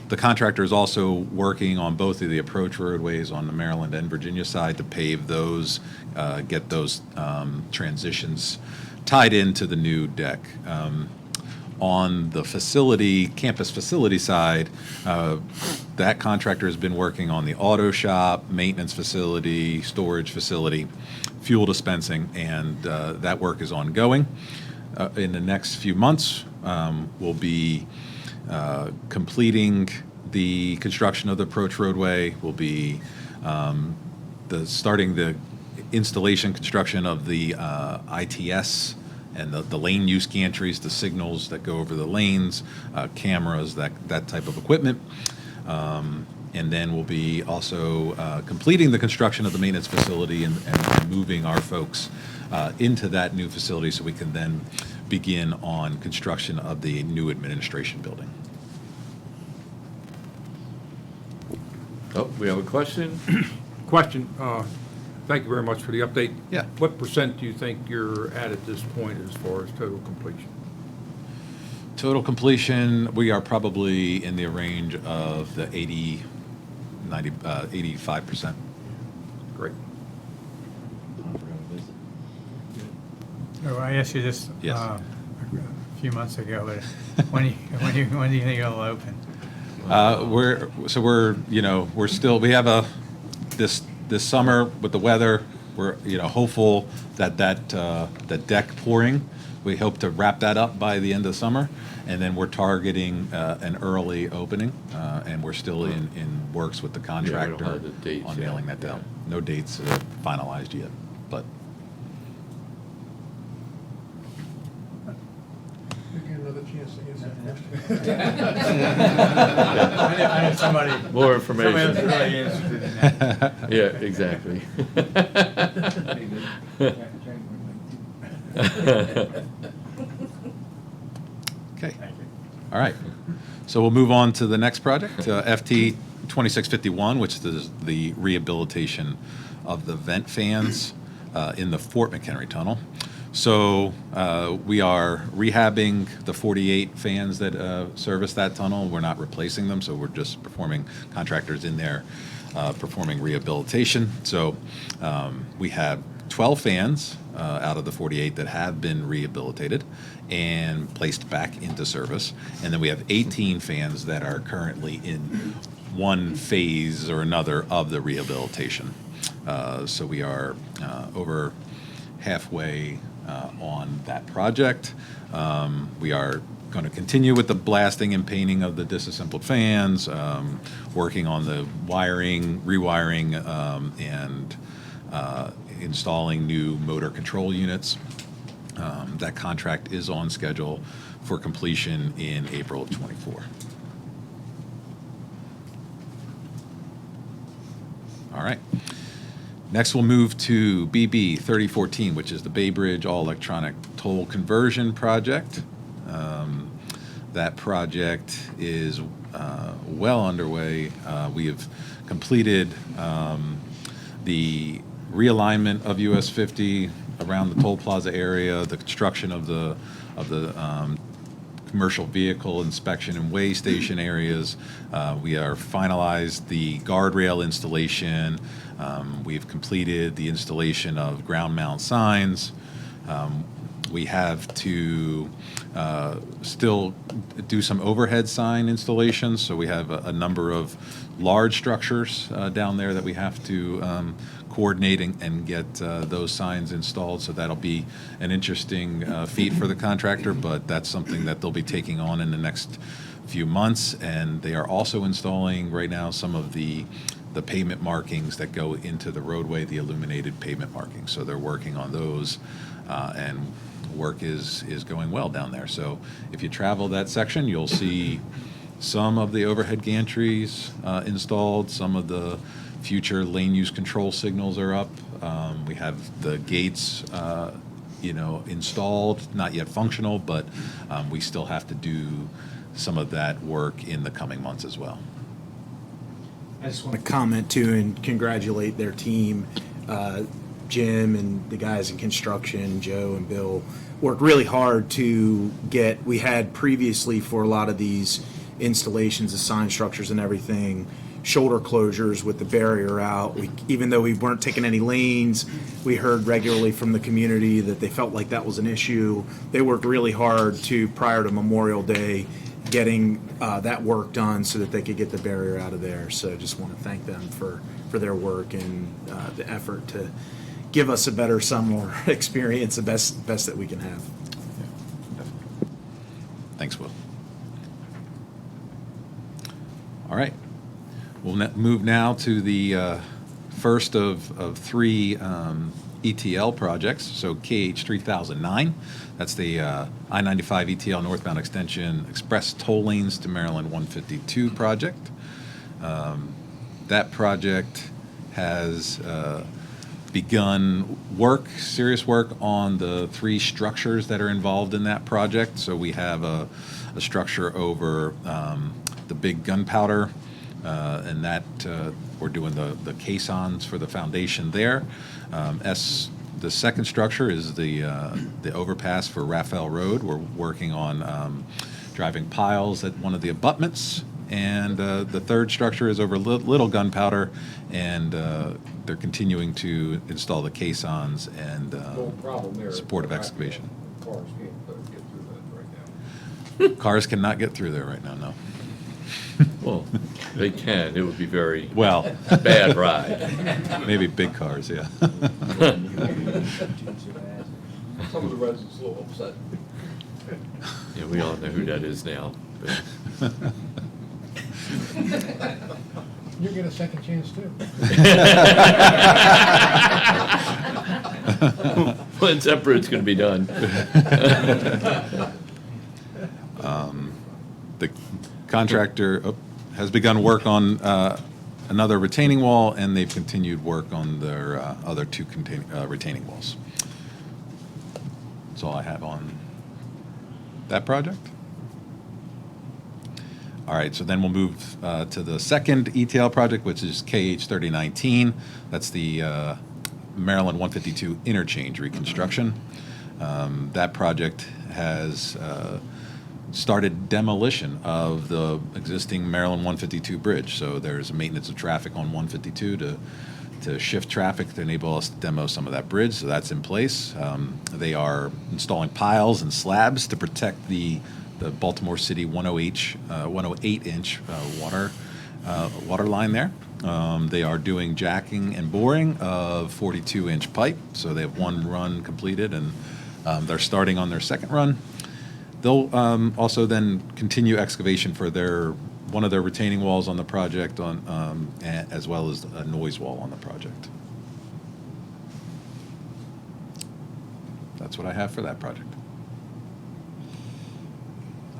The contractor is also working on both of the approach roadways on the Maryland and Virginia side to pave those, get those transitions tied into the new deck. On the campus facility side, that contractor has been working on the auto shop, maintenance facility, storage facility, fuel dispensing, and that work is ongoing. In the next few months, we'll be completing the construction of the approach roadway. We'll be starting the installation construction of the ITS and the lane use gantries, the signals that go over the lanes, cameras, that type of equipment. And then we'll be also completing the construction of the maintenance facility and moving our folks into that new facility so we can then begin on construction of the new administration building. Oh, we have a question? Question, thank you very much for the update. Yeah. What percent do you think you're at this point as far as total completion? Total completion, we are probably in the range of the 80, 90, 85%. Great. Oh, I asked you this Yes. a few months ago, but when do you think it'll open? We have this summer with the weather, we're, hopeful that the deck pouring, we hope to wrap that up by the end of summer, and then we're targeting an early opening, and we're still in works with the contractor have the dates on yet. nailing that down. No dates finalized yet, but I know somebody. More information. Somebody else really interested in that. Yeah, exactly. Okay. All right. So we'll move on to the next project, FT 2651, which is the rehabilitation of the vent fans in the Fort McHenry Tunnel. So we are rehabbing the 48 fans that service that tunnel. We're not replacing them, so we're just performing, contractors in there performing rehabilitation. So we have 12 fans out of the 48 that have been rehabilitated and placed back into service. And then we have 18 fans that are currently in one phase or another of the rehabilitation. So we are over halfway on that project. We are going to continue with the blasting and painting of the disassembled fans, working on the wiring, rewiring, and installing new motor control units. That contract is on schedule for completion in April of '24. All right. Next, we'll move to BB 3014, which is the Bay Bridge All-Electronic Toll Conversion Project. That project is well underway. We have completed the realignment of US 50 around the toll plaza area, the construction of the commercial vehicle inspection and weigh station areas. We are finalized the guardrail installation. We've completed the installation of ground mount signs. We have to still do some overhead sign installations. So we have a number of large structures down there that we have to coordinate and get those signs installed. So that'll be an interesting feat for the contractor, but that's something that they'll be taking on in the next few months. And they are also installing right now some of the pavement markings that go into the roadway, the illuminated pavement markings. So they're working on those, and work is going well down there. So if you travel that section, you'll see some of the overhead gantries installed, some of the future lane use control signals are up. We have the gates, installed, not yet functional, but we still have to do some of that work in the coming months as well. I just want to comment too and congratulate their team. Jim and the guys in construction, Joe and Bill, worked really hard to get, we had previously for a lot of these installations of sign structures and everything, shoulder closures with the barrier out. Even though we weren't taking any lanes, we heard regularly from the community that they felt like that was an issue. They worked really hard prior to Memorial Day, getting that work done so that they could get the barrier out of there. So just want to thank them for their work and the effort to give us a better summer experience, the best that we can have. Thanks, Will. All right. We'll move now to the first of three ETL projects. So KH 3009, that's the I-95 ETL northbound extension express toll lanes to Maryland 152 project. That project has begun serious work on the three structures that are involved in that project. So we have a structure over the big gunpowder and that we're doing the caissons for the foundation there. The second structure is the overpass for Raphael Road. We're working on driving piles at one of the abutments. And the third structure is over Little Gunpowder, and they're continuing to install the caissons and supportive excavation. Cars can't get through that right now. Cars cannot get through there right now, no. Well, they can. It would be very Well, bad ride. Maybe big cars, yeah. Some of the residents a little upset. Yeah, we all know who that is now. but- You get a second chance too. When's that bridge going to be done? The contractor has begun work on another retaining wall, and they've continued work on their other two retaining walls. That's all I have on that project. All right, so then we'll move to the second ETL project, which is KH 3019. That's the Maryland 152 interchange reconstruction. That project has started demolition of the existing Maryland 152 bridge. So there's maintenance of traffic on 152 to shift traffic to enable us to demo some of that bridge. So that's in place. They are installing piles and slabs to protect the Baltimore City 108-inch water line there. They are doing jacking and boring of 42-inch pipe. So they have one run completed, and they're starting on their second run. They'll also then continue excavation for one of their retaining walls on the project, as well as a noise wall on the project. That's what I have for that project.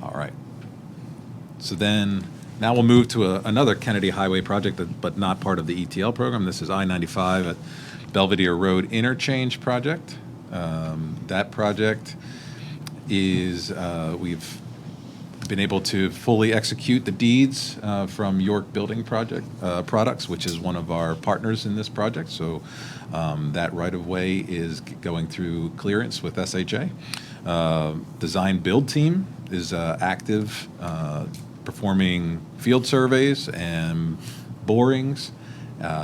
All right. So then, now we'll move to another Kennedy Highway project, but not part of the ETL program. This is I-95 at Belvedere Road Interchange project. That project is, we've been able to fully execute the deeds from York Building Products, which is one of our partners in this project. So that right-of-way is going through clearance with SHA. Design build team is active, performing field surveys and borings.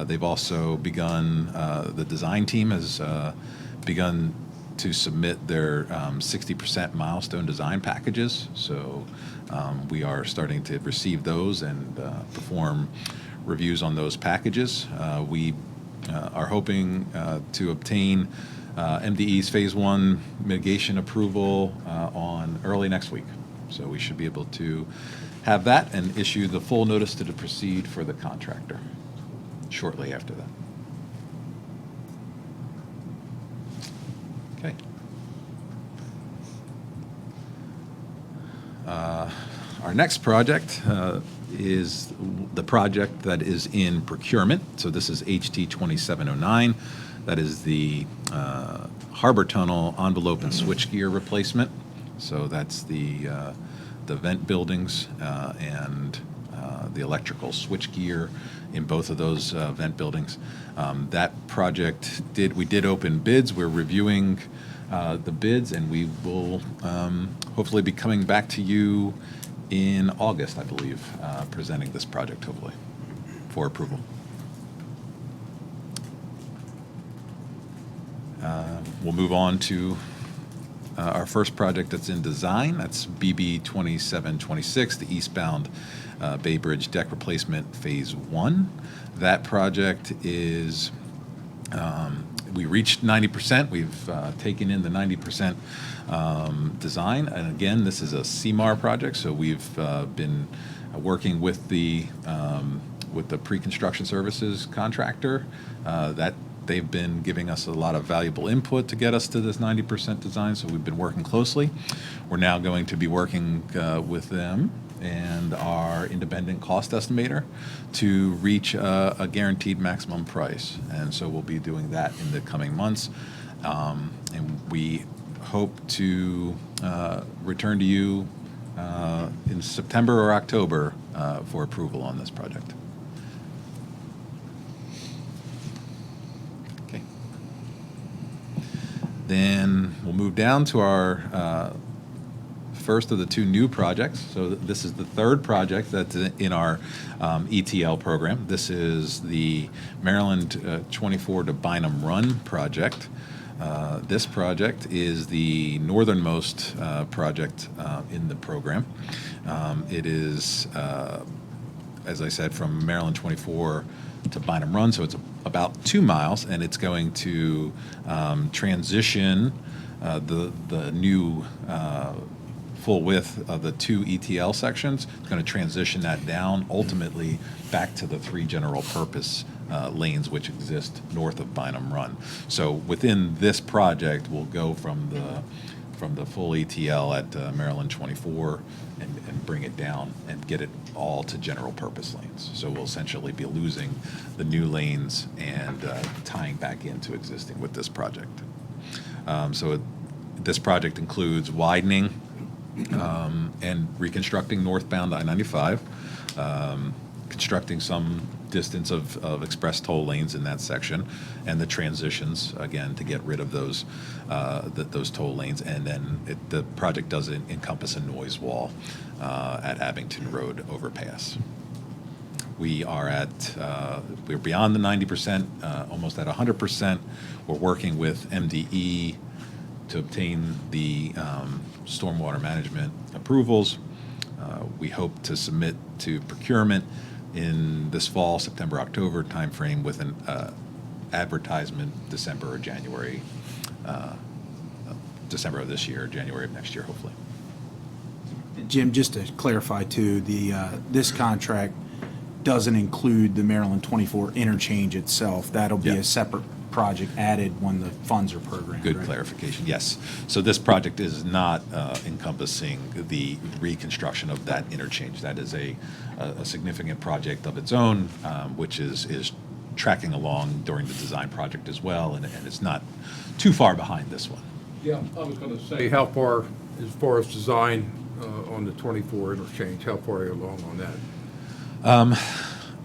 They've also begun, the design team has begun to submit their 60% milestone design packages. So we are starting to receive those and perform reviews on those packages. We are hoping to obtain MDE's Phase 1 mitigation approval on early next week. So we should be able to have that and issue the full notice to proceed for the contractor shortly after that. Okay. Our next project is the project that is in procurement. So this is HT 2709. That is the Harbor Tunnel envelope and switchgear replacement. So that's the vent buildings and the electrical switchgear in both of those vent buildings. That project we did open bids. We're reviewing the bids, and we will hopefully be coming back to you in August, I believe, presenting this project hopefully for approval. We'll move on to our first project that's in design. That's BB 2726, the eastbound Bay Bridge deck replacement Phase 1. That project is, we reached 90%. We've taken in the 90% design. And again, this is a CMAR project, so we've been working with the pre-construction services contractor that they've been giving us a lot of valuable input to get us to this 90% design, so we've been working closely. We're now going to be working with them and our independent cost estimator to reach a guaranteed maximum price. And so we'll be doing that in the coming months. And we hope to return to you in September or October for approval on this project. Then we'll move down to our first of the two new projects. So this is the third project that's in our ETL program. This is the Maryland 24 to Bynum Run project. This project is the northernmost project in the program. It is, as I said, from Maryland 24 to Bynum Run, so it's about 2 miles, and it's going to transition the new full width of the two ETL sections. It's going to transition that down ultimately back to the 3 general purpose lanes which exist north of Bynum Run. So within this project, we'll go from the full ETL at Maryland 24 and bring it down and get it all to general purpose lanes. So we'll essentially be losing the new lanes and tying back into existing with this project. This project includes widening and reconstructing northbound I-95, constructing some distance of express toll lanes in that section, and the transitions, again, to get rid of those toll lanes. And then the project does encompass a noise wall at Abington Road overpass. We're beyond the 90%, almost at 100%. We're working with MDE to obtain the stormwater management approvals. We hope to submit to procurement in this fall, September, October timeframe with an advertisement December or January, December of this year, January of next year, hopefully. Jim, just to clarify too, this contract doesn't include the Maryland 24 interchange itself. That'll be a separate project added when the funds are programmed. Good right? clarification, yes. So this project is not encompassing the reconstruction of that interchange. That is a significant project of its own, which is tracking along during the design project as well, and it's not too far behind this one. Yeah, I was going to say, how far as design on the 24 interchange, how far are you along on that?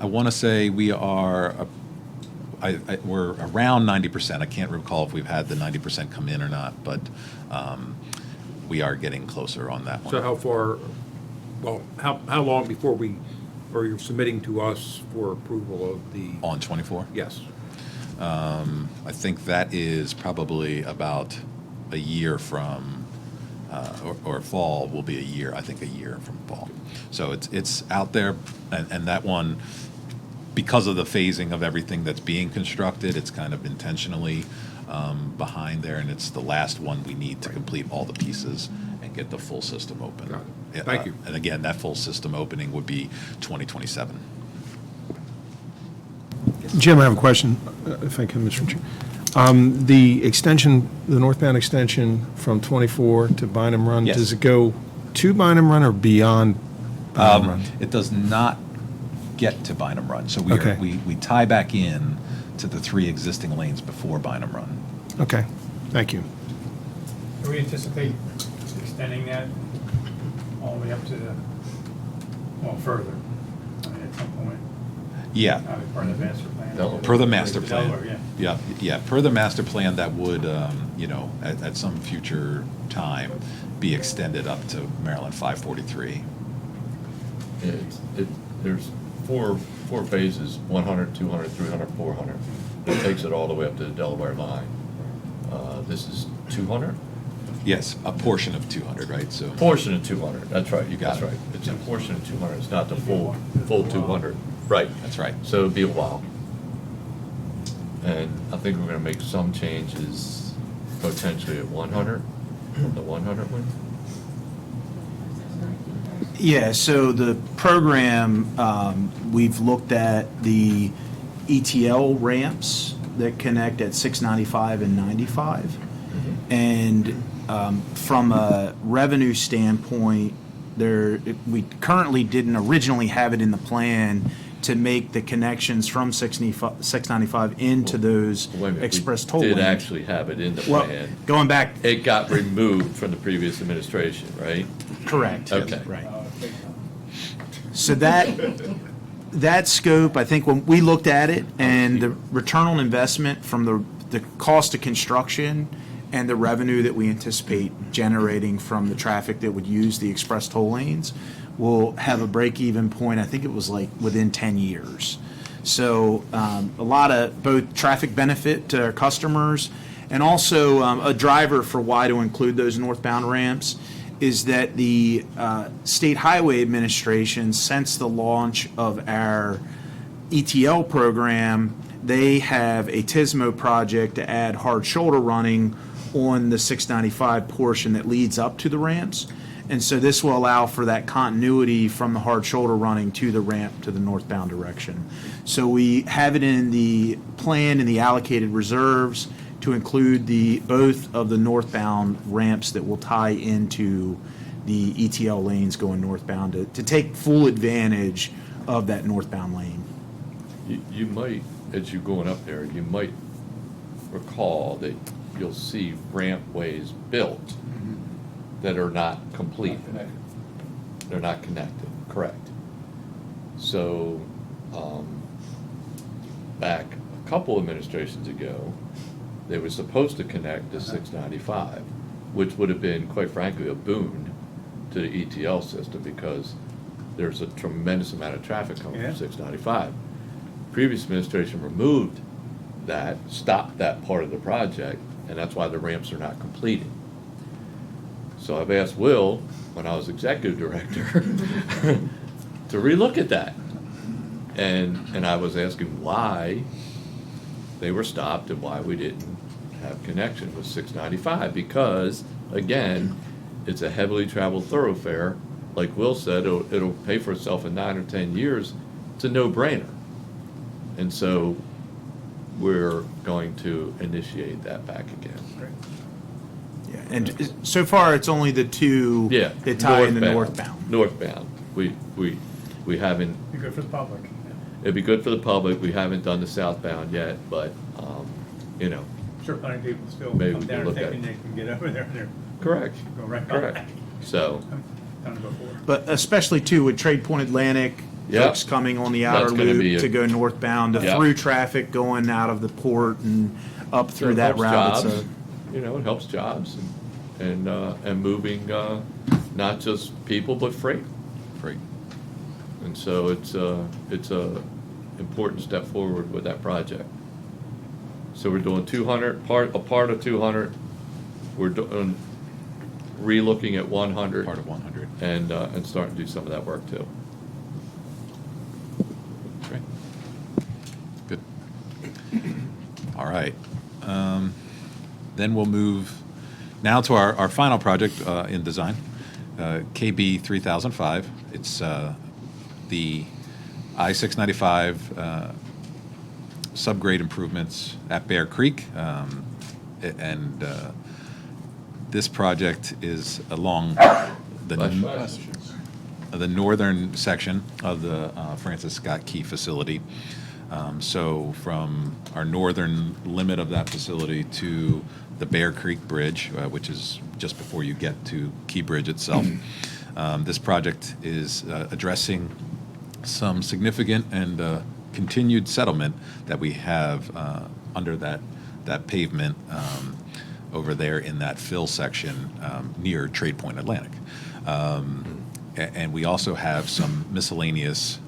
I want to say we are, we're around 90%. I can't recall if we've had the 90% come in or not, but we are getting closer on that one. So how far, well, how long before you're submitting to us for approval of the? On 24? Yes. I think that is probably about a year from, or fall will be a year, I think a year from fall. So it's out there, and that one, because of the phasing of everything that's being constructed, it's kind of intentionally behind there, and it's the last one we need to complete all the pieces and get the full system open. Got it. Thank you. And again, that full system opening would be 2027. Jim, I have a question, if I can, Mr. Chair. The extension, the northbound extension from 24 to Bynum Run, Yes. does it go to Bynum Run or beyond Bynum Run? It does not get to Bynum Run. So Okay. we tie back in to the 3 existing lanes before Bynum Run. Okay, thank you. Do we anticipate extending that all the way up to further, at some point? Yeah. Part of the master plan? Per the master plan. Delaware, yeah. Yeah, per the master plan, that would, at some future time, be extended up to Maryland 543. There's four phases, 100, 200, 300, 400. It takes it all the way up to the Delaware line. This is 200? Yes, a portion of 200, right? So Portion of 200, that's right. You got That's it. right. It's a portion of 200, it's not the full 200. Right. That's right. So it'll be a while. And I think we're gonna make some changes potentially at 100, on the 100 one. Yeah, so the program, we've looked at the ETL ramps that connect at 695 and 95. And from a revenue standpoint, we currently didn't originally have it in the plan to make the connections from 695 into those Wait a minute, express we toll lanes. did actually have it in the Well, plan. going back, It got removed from the previous administration, right? correct. Okay. Right. So that scope, I think when we looked at it and the return on investment from the cost of construction and the revenue that we anticipate generating from the traffic that would use the express toll lanes will have a break-even point, I think it was like within 10 years. So a lot of both traffic benefit to our customers and also a driver for why to include those northbound ramps is that the State Highway Administration, since the launch of our ETL program, they have a TISMO project to add hard shoulder running on the 695 portion that leads up to the ramps. And so this will allow for that continuity from the hard shoulder running to the ramp to the northbound direction. So we have it in the plan in the allocated reserves to include both of the northbound ramps that will tie into the ETL lanes going northbound to take full advantage of that northbound lane. You might, as you're going up there, you might recall that you'll see rampways built that are not complete. They're not connected, correct. So, back a couple administrations ago, they were supposed to connect to 695, which would have been, quite frankly, a boon to the ETL system because there's a tremendous amount of traffic coming from 695. Previous administration removed that, stopped that part of the project, and that's why the ramps are not completed. So I've asked Will, when I was executive director, to relook at that. And I was asking why they were stopped and why we didn't have connection with 695. Because, again, it's a heavily traveled thoroughfare. Like Will said, it'll pay for itself in 9 or 10 years. It's a no-brainer. And so we're going to initiate that back again. Yeah, and so far it's only the two that tie in the northbound. Northbound. We haven't. Be good for the public. It'd be good for the public. We haven't done the southbound yet, but you know. Sure, plenty of people still Maybe come we can down look at thinking it. they can get over there. And they're Correct. Go right Correct. back. So. Done it before. But especially too with Trade Point Atlantic, Yep. folks coming on the outer That's gonna be loop to a- go northbound, the Yep. through traffic going out of the port and up So through it that helps route. It's jobs. You know, it helps jobs and moving not just people but freight. Freight. And so it's a important step forward with that project. So we're doing 200 a part of 200. We're doing re-looking at 100. Part of 100. And starting to do some of that work too. Great. Good. All right. Then we'll move now to our final project in design, KB 3005. It's the I-695 subgrade improvements at Bear Creek. And this project is along the northern section of the Francis Scott Key facility. So from our northern limit of that facility to the Bear Creek Bridge, which is just before you get to Key Bridge itself. This project is addressing some significant and continued settlement that we have under that pavement over there in that fill section near Trade Point Atlantic. And we also have some miscellaneous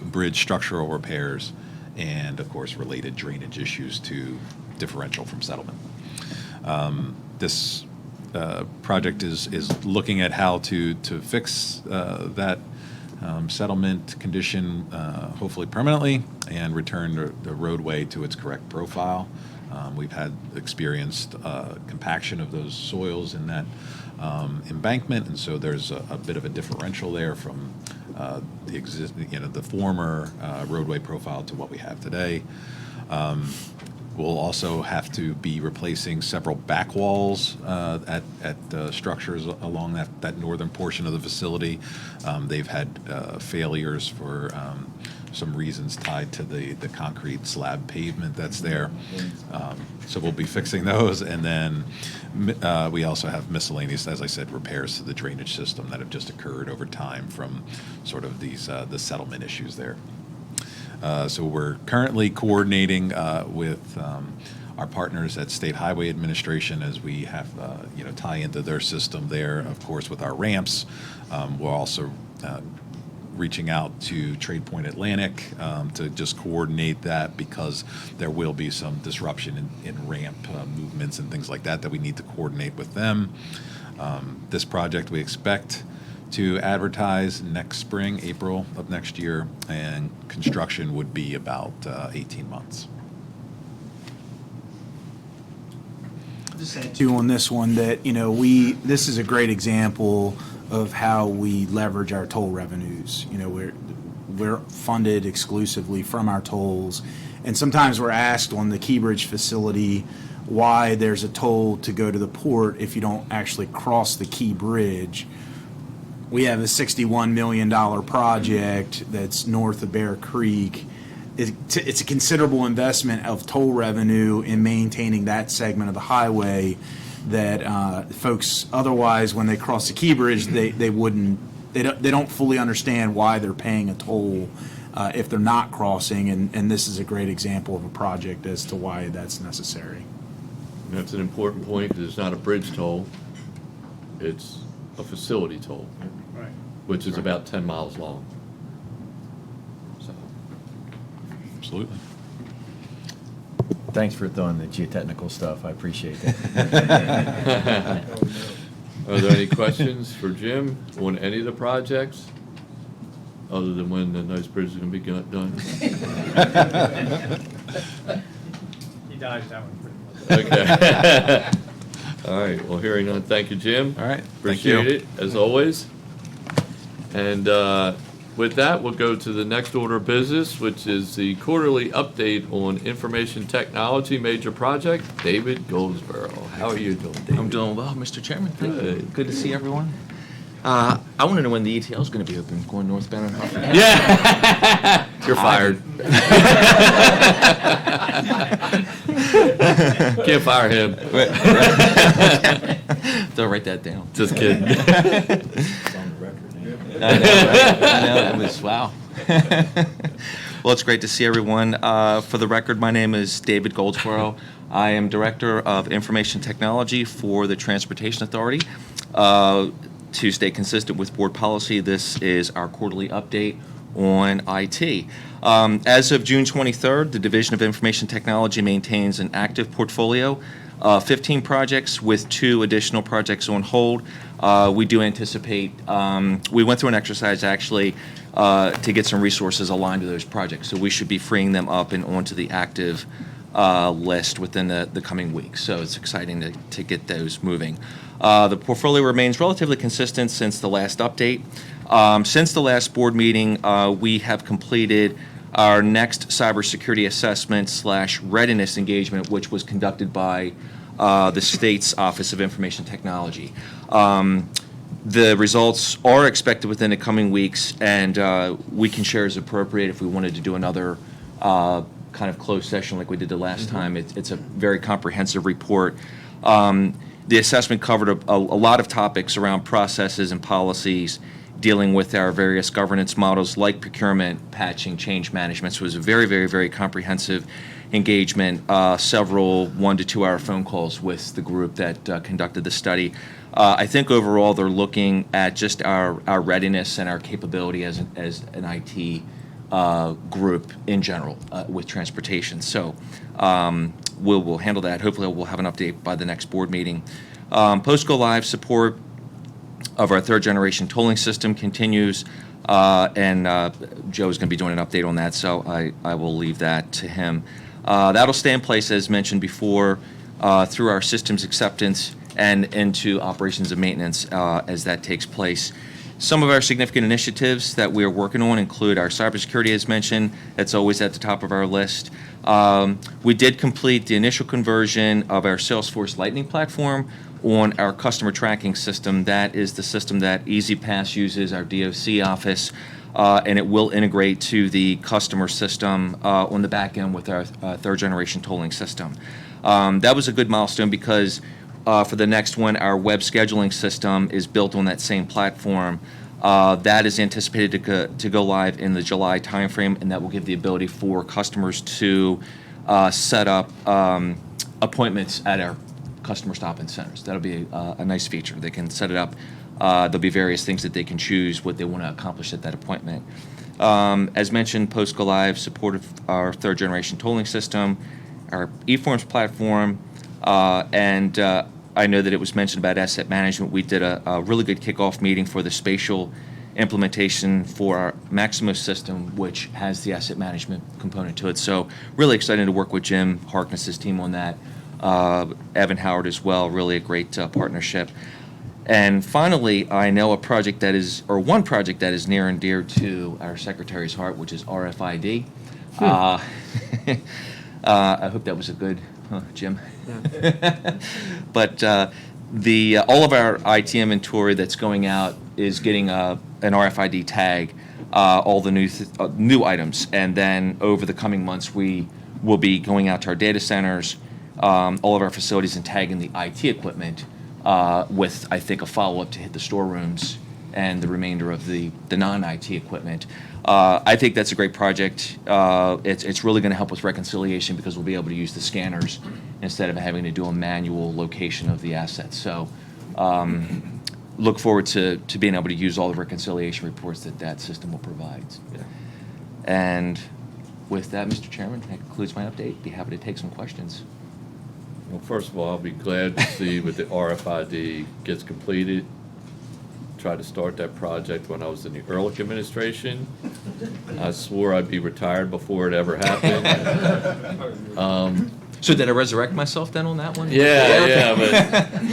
bridge structural repairs and, of course, related drainage issues to differential from settlement. This project is looking at how to fix that settlement condition, hopefully permanently, and return the roadway to its correct profile. We've had experienced compaction of those soils in that embankment, and so there's a bit of a differential there from the former roadway profile to what we have today. We'll also have to be replacing several back walls at structures along that northern portion of the facility. They've had failures for some reasons tied to the concrete slab pavement that's there. So we'll be fixing those. And then we also have miscellaneous, as I said, repairs to the drainage system that have just occurred over time from sort of the settlement issues there. So we're currently coordinating with our partners at State Highway Administration as we have, tie into their system there, of course, with our ramps. We're also reaching out to Trade Point Atlantic to just coordinate that because there will be some disruption in ramp movements and things like that we need to coordinate with them. This project we expect to advertise next spring, April of next year, and construction would be about 18 months. Just add too on this one that, this is a great example of how we leverage our toll revenues. We're funded exclusively from our tolls, and sometimes we're asked on the Key Bridge facility why there's a toll to go to the port if you don't actually cross the Key Bridge. We have a $61 million project that's north of Bear Creek. It's a considerable investment of toll revenue in maintaining that segment of the highway that folks otherwise, when they cross the Key Bridge, they don't fully understand why they're paying a toll if they're not crossing, and this is a great example of a project as to why that's necessary. That's an important point, because it's not a bridge toll, it's a facility toll, Right. which is about 10 miles long. So, Absolutely. Thanks for throwing the geotechnical stuff. I appreciate that. are there any questions for Jim on any of the projects, other than when the nice bridge is going to be done? He dodged that one pretty much. Okay. All right, well, hearing none, thank you, Jim. All right, thank you. Appreciate it, as always. And with that, we'll go to the next order of business, which is the quarterly update on information technology major project. David Goldsboro. How are you doing, David? I'm doing well, Mr. Chairman. Thank you. Good. Good to see everyone. I want to know when the ETL is going to be open, going northbound and Hartford. Yeah. You're fired. Can't fire him. They'll write that down. Just kidding. I know, it was, wow. Well, it's great to see everyone. For the record, my name is David Goldsboro. I am Director of Information Technology for the Transportation Authority. To stay consistent with board policy, this is our quarterly update on IT. As of June 23rd, the Division of Information Technology maintains an active portfolio, 15 projects with 2 additional projects on hold. We do anticipate, we went through an exercise actually to get some resources aligned to those projects. So we should be freeing them up and onto the active list within the coming weeks. So it's exciting to get those moving. The portfolio remains relatively consistent since the last update. Since the last board meeting, we have completed our next cybersecurity assessment / readiness engagement, which was conducted by the state's Office of Information Technology. The results are expected within the coming weeks, and we can share as appropriate if we wanted to do another kind of closed session like we did the last time. It's a very comprehensive report. The assessment covered a lot of topics around processes and policies dealing with our various governance models like procurement, patching, change management. So it was a very, very, very comprehensive engagement, several 1 to 2 hour phone calls with the group that conducted the study. I think overall they're looking at just our readiness and our capability as an IT group in general with transportation. So we'll handle that. Hopefully we'll have an update by the next board meeting. Post-go live support of our 3rd generation tolling system continues, and Joe's going to be doing an update on that, so I will leave that to him. That'll stay in place, as mentioned before, through our systems acceptance and into operations and maintenance as that takes place. Some of our significant initiatives that we are working on include our cybersecurity, as mentioned. That's always at the top of our list. We did complete the initial conversion of our Salesforce Lightning platform on our customer tracking system. That is the system that EasyPass uses, our DOC office, and it will integrate to the customer system on the back end with our 3rd generation tolling system. That was a good milestone because for the next one, our web scheduling system is built on that same platform. That is anticipated to go live in the July timeframe, and that will give the ability for customers to set up appointments at our customer stop-in centers. That'll be a nice feature. They can set it up. There'll be various things that they can choose what they want to accomplish at that appointment. As mentioned, post-go live support of our third-generation tolling system, our eForms platform, and I know that it was mentioned about asset management. We did a really good kickoff meeting for the spatial implementation for our Maximus system, which has the asset management component to it. So really excited to work with Jim Harkness's team on that. Evan Howard as well, really a great partnership. And finally, I know a project that is, or one project that is near and dear to our secretary's heart, which is RFID. I hope that was a good, Jim? Yeah. But all of our IT inventory that's going out is getting an RFID tag, all the new items. And then over the coming months, we will be going out to our data centers, all of our facilities, and tagging the IT equipment with, I think, a follow-up to hit the storerooms and the remainder of the non-IT equipment. I think that's a great project. It's really going to help with reconciliation because we'll be able to use the scanners instead of having to do a manual location of the assets. So look forward to being able to use all the reconciliation reports that system will provide. Yeah. And with that, Mr. Chairman, that concludes my update. Be happy to take some questions. Well, first of all, I'll be glad to see when the RFID gets completed. Tried to start that project when I was in the Ehrlich administration. I swore I'd be retired before it ever happened. So did I resurrect myself then on that one? Yeah,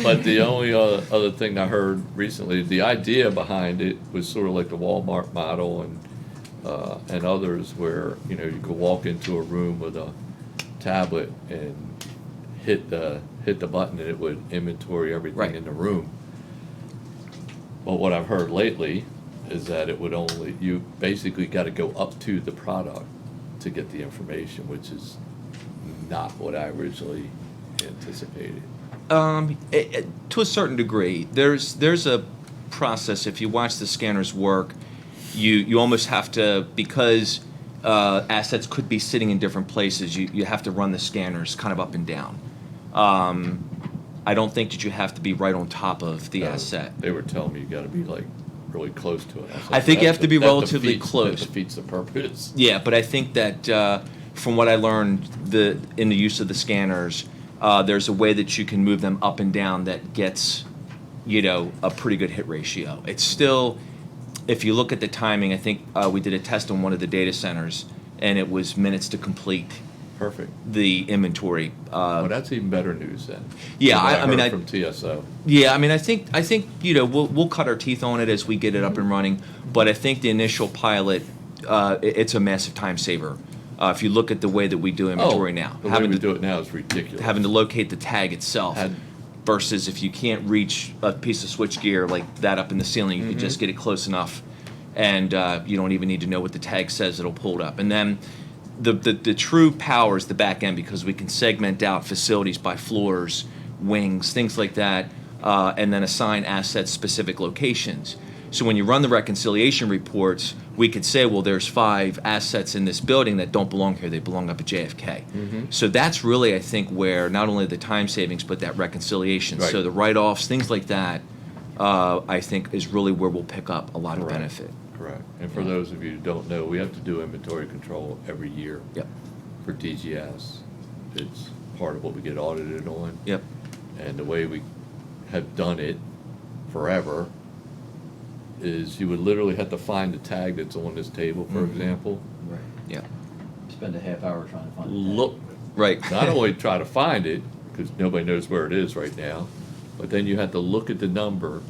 but the only other thing I heard recently, the idea behind it was sort of like the Walmart model and others where, you know, you could walk into a room with a tablet and hit the button and it would inventory everything in the room. Well, what I've heard lately is that it would only, you basically got to go up to the product to get the information, which is not what I originally anticipated. To a certain degree, there's a process. If you watch the scanners work, you almost have to, because assets could be sitting in different places, you have to run the scanners kind of up and down. I don't think that you have to be right on top of the asset. They were telling me you got to be like really close to it. I think you have to be relatively close. That defeats the purpose. Yeah, but I think that from what I learned in the use of the scanners, there's a way that you can move them up and down that gets, you know, a pretty good hit ratio. It's still, if you look at the timing, I think we did a test on one of the data centers, and it was minutes to complete. Perfect. The inventory. Well, that's even better news then. Yeah, I mean, from TSO. Yeah, I mean, I think you know we'll cut our teeth on it as we get it up and running. But I think the initial pilot, it's a massive time saver. If you look at the way that we do inventory now, the way we do it now is ridiculous. Having to locate the tag itself, versus if you can't reach a piece of switchgear like that up in the ceiling, you can just get it close enough, and you don't even need to know what the tag says. It'll pull it up, and then. The true power is the back end because we can segment out facilities by floors, wings, things like that, and then assign assets specific locations. So when you run the reconciliation reports, we could say, well, there's 5 assets in this building that don't belong here. They belong up at JFK. So that's really, I think, where not only the time savings, but that reconciliation. Right. So the write-offs, things like that, I think is really where we'll pick up a lot of benefit. Correct. And for those of you who don't know, we have to do inventory control every year. Yep. For DGS. It's part of what we get audited on. Yep. And the way we have done it forever is you would literally have to find the tag that's on this table, for example. Right. Yeah. Spend a half hour trying to find it. Look. Right. Not only try to find it, because nobody knows where it is right now, but then you have to look at the number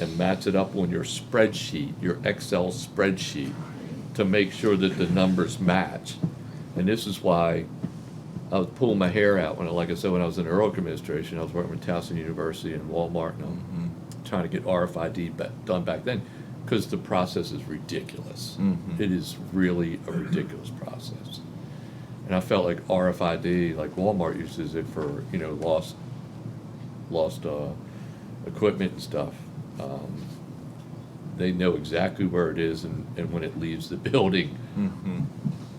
and match it up on your spreadsheet, your Excel spreadsheet, to make sure that the numbers match. And this is why I was pulling my hair out when, like I said, when I was in the Ehrlich administration, I was working with Towson University and Walmart, and I'm trying to get RFID done back then, because the process is ridiculous. It is really a ridiculous process. And I felt like RFID, like Walmart uses it for, you know, lost equipment and stuff. They know exactly where it is and when it leaves the building.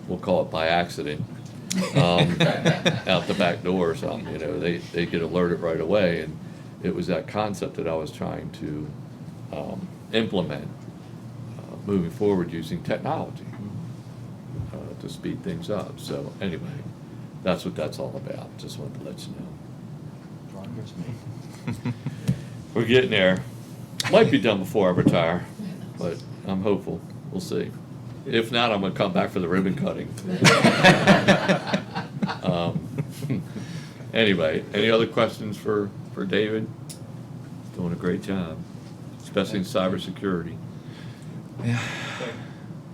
We'll call it by accident. out the back door or something, you know, they get alerted right away. And it was that concept that I was trying to implement moving forward using technology to speed things up. So anyway, that's what that's all about. Just wanted to let you know. Progress made. We're getting there. Might be done before I retire, but I'm hopeful. We'll see. If not, I'm gonna come back for the ribbon cutting. Anyway, any other questions for David? Doing a great job, especially in cybersecurity. Yeah.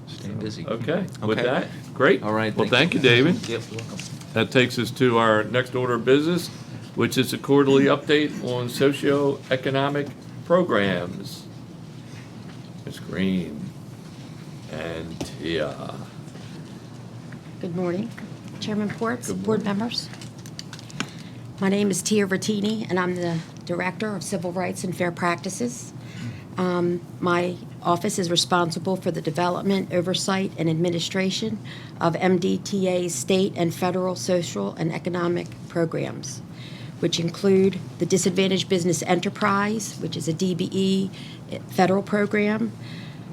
Staying busy. Okay, with Okay. that, great. All right, Well, thank you, David. Yep, you're welcome. That takes us to our next order of business, which is a quarterly update on socioeconomic programs. Ms. Green and Tia. Good morning, Chairman Ports, Good board morning. members. My name is Tia Vertini, and I'm the Director of Civil Rights and Fair Practices. My office is responsible for the development, oversight, and administration of MDTA's state and federal social and economic programs, which include the Disadvantaged Business Enterprise, which is a DBE federal program,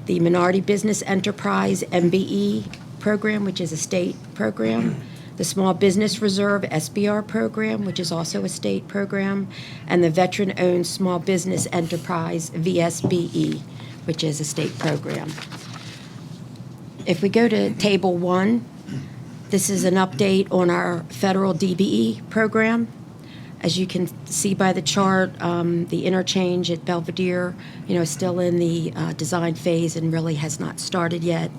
the Minority Business Enterprise MBE program, which is a state program, the Small Business Reserve SBR program, which is also a state program, and the Veteran-Owned Small Business Enterprise VSBE, which is a state program. If we go to Table 1, this is an update on our federal DBE program. As you can see by the chart, the interchange at Belvedere, is still in the design phase and really has not started yet.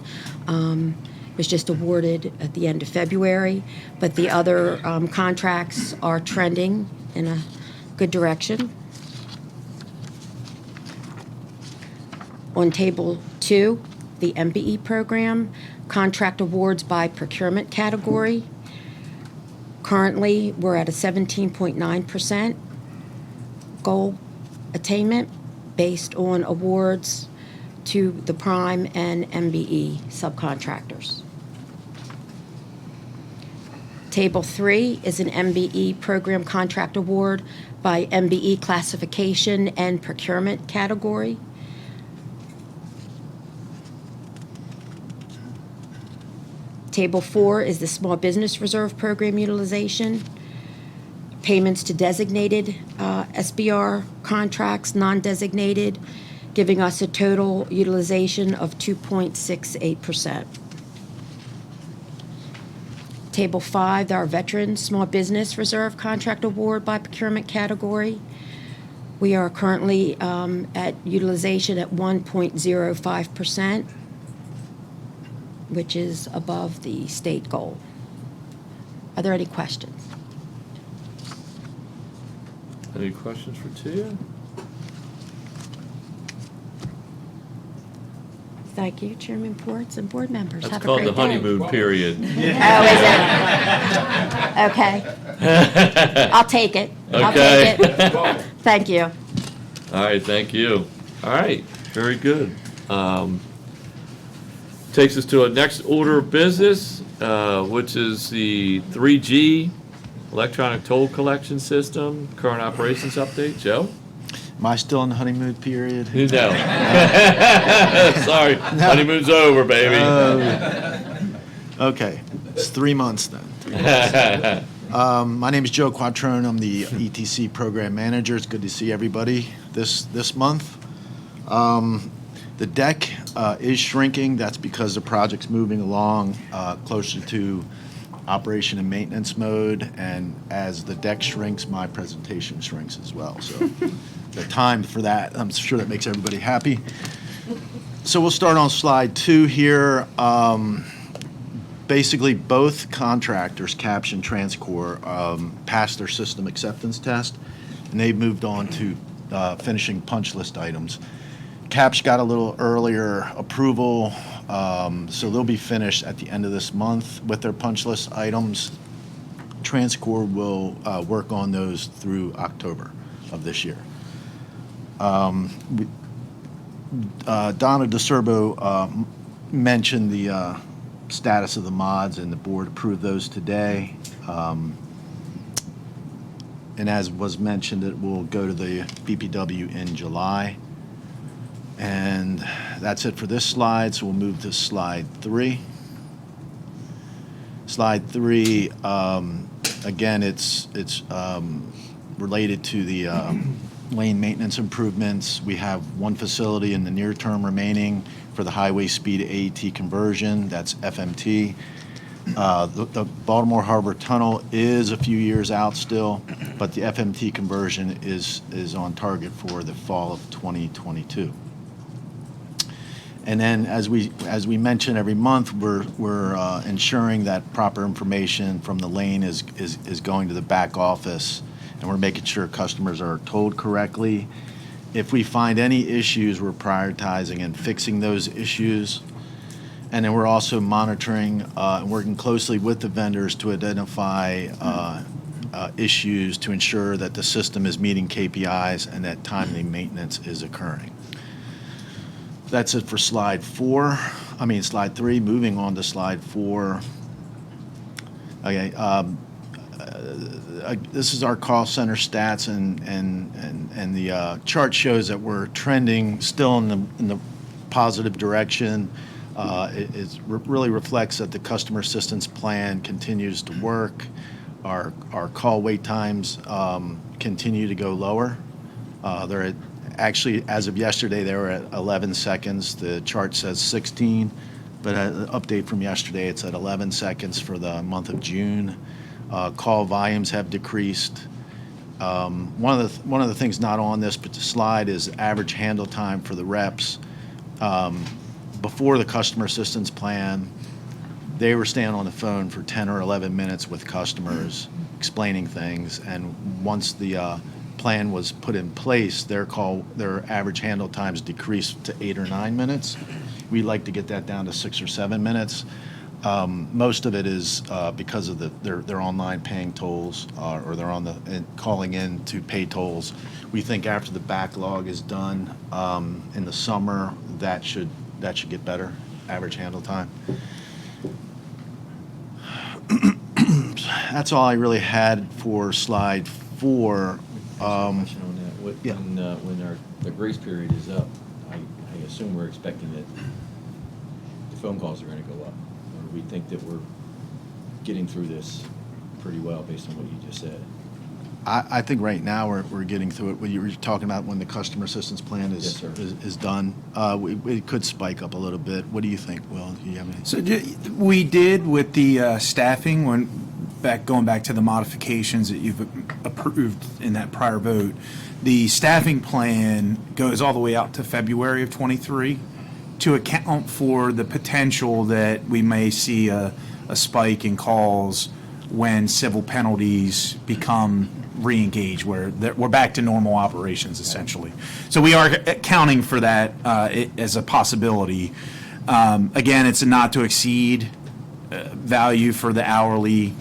Was just awarded at the end of February, but the other contracts are trending in a good direction. On Table 2, the MBE program, contract awards by procurement category. Currently, we're at a 17.9% goal attainment based on awards to the prime and MBE subcontractors. Table 3 is an MBE program contract award by MBE classification and procurement category. Table 4 is the Small Business Reserve Program utilization. Payments to designated SBR contracts, non-designated, giving us a total utilization of 2.68%. Table 5, our Veterans Small Business Reserve Contract Award by procurement category. We are currently at utilization at 1.05%, which is above the state goal. Are there any questions? Any questions for Tia? Thank you, Chairman Ports and board members. That's Have a called the great day. honeymoon period. Oh, is it? Okay. I'll take it. I'll take it. Thank you. All right, thank you. All right, very good. Takes us to our next order of business, which is the 3G electronic toll collection system, current operations update. Joe? Am I still in the honeymoon period? No. Sorry, honeymoon's over, baby. Okay, it's 3 months then. 3 months. My name is Joe Quattrone. I'm the ETC program manager. It's good to see everybody this month. The deck is shrinking. That's because the project's moving along closer to operation and maintenance mode. And as the deck shrinks, my presentation shrinks as well. So the time for that, I'm sure that makes everybody happy. So we'll start on slide 2 here. Basically, both contractors, CAPS and TransCore, passed their system acceptance test, and they've moved on to finishing punch list items. CAPS got a little earlier approval, so they'll be finished at the end of this month with their punch list items. TransCore will work on those through October of this year. Donna DeCerbo mentioned the status of the mods, and the board approved those today. And as was mentioned, it will go to the BPW in July. And that's it for this slide, so we'll move to slide 3. Slide 3, again, it's related to the lane maintenance improvements. We have one facility in the near term remaining for the highway speed AET conversion, that's FMT. The Baltimore Harbor Tunnel is a few years out still, but the FMT conversion is on target for the fall of 2022. And then, as we mention every month, we're ensuring that proper information from the lane is going to the back office, and we're making sure customers are told correctly. If we find any issues, we're prioritizing and fixing those issues. And then we're also monitoring and working closely with the vendors to identify issues to ensure that the system is meeting KPIs and that timely maintenance is occurring. That's it for slide 3. Moving on to slide 4. Okay, this is our call center stats, and the chart shows that we're trending still in the positive direction. It really reflects that the customer assistance plan continues to work. Our call wait times continue to go lower. They're at, actually, as of yesterday, they were at 11 seconds. The chart says 16, but an update from yesterday, it's at 11 seconds for the month of June. Call volumes have decreased. One of the things not on this slide is average handle time for the reps. Before the customer assistance plan, they were staying on the phone for 10 or 11 minutes with customers explaining things, and once the plan was put in place, their average handle times decreased to 8 or 9 minutes. We'd like to get that down to 6 or 7 minutes. Most of it is because of their online paying tolls, or they're calling in to pay tolls. We think after the backlog is done in the summer, that should get better, average handle time. That's all I really had for slide 4. Question on that. When the grace period is up, I assume we're expecting that the phone calls are going to go up. Or we think that we're getting through this pretty well based on what you just said. I think right now we're getting through it. When you were talking about when the customer assistance plan is done, it could spike up a little bit. What do you think, Will? Do you have any? So we did with the staffing, going back to the modifications that you've approved in that prior vote. The staffing plan goes all the way out to February of 23 to account for the potential that we may see a spike in calls when civil penalties become re-engaged, where we're back to normal operations, essentially. So we are accounting for that as a possibility. Again, it's a not to exceed value for the hourly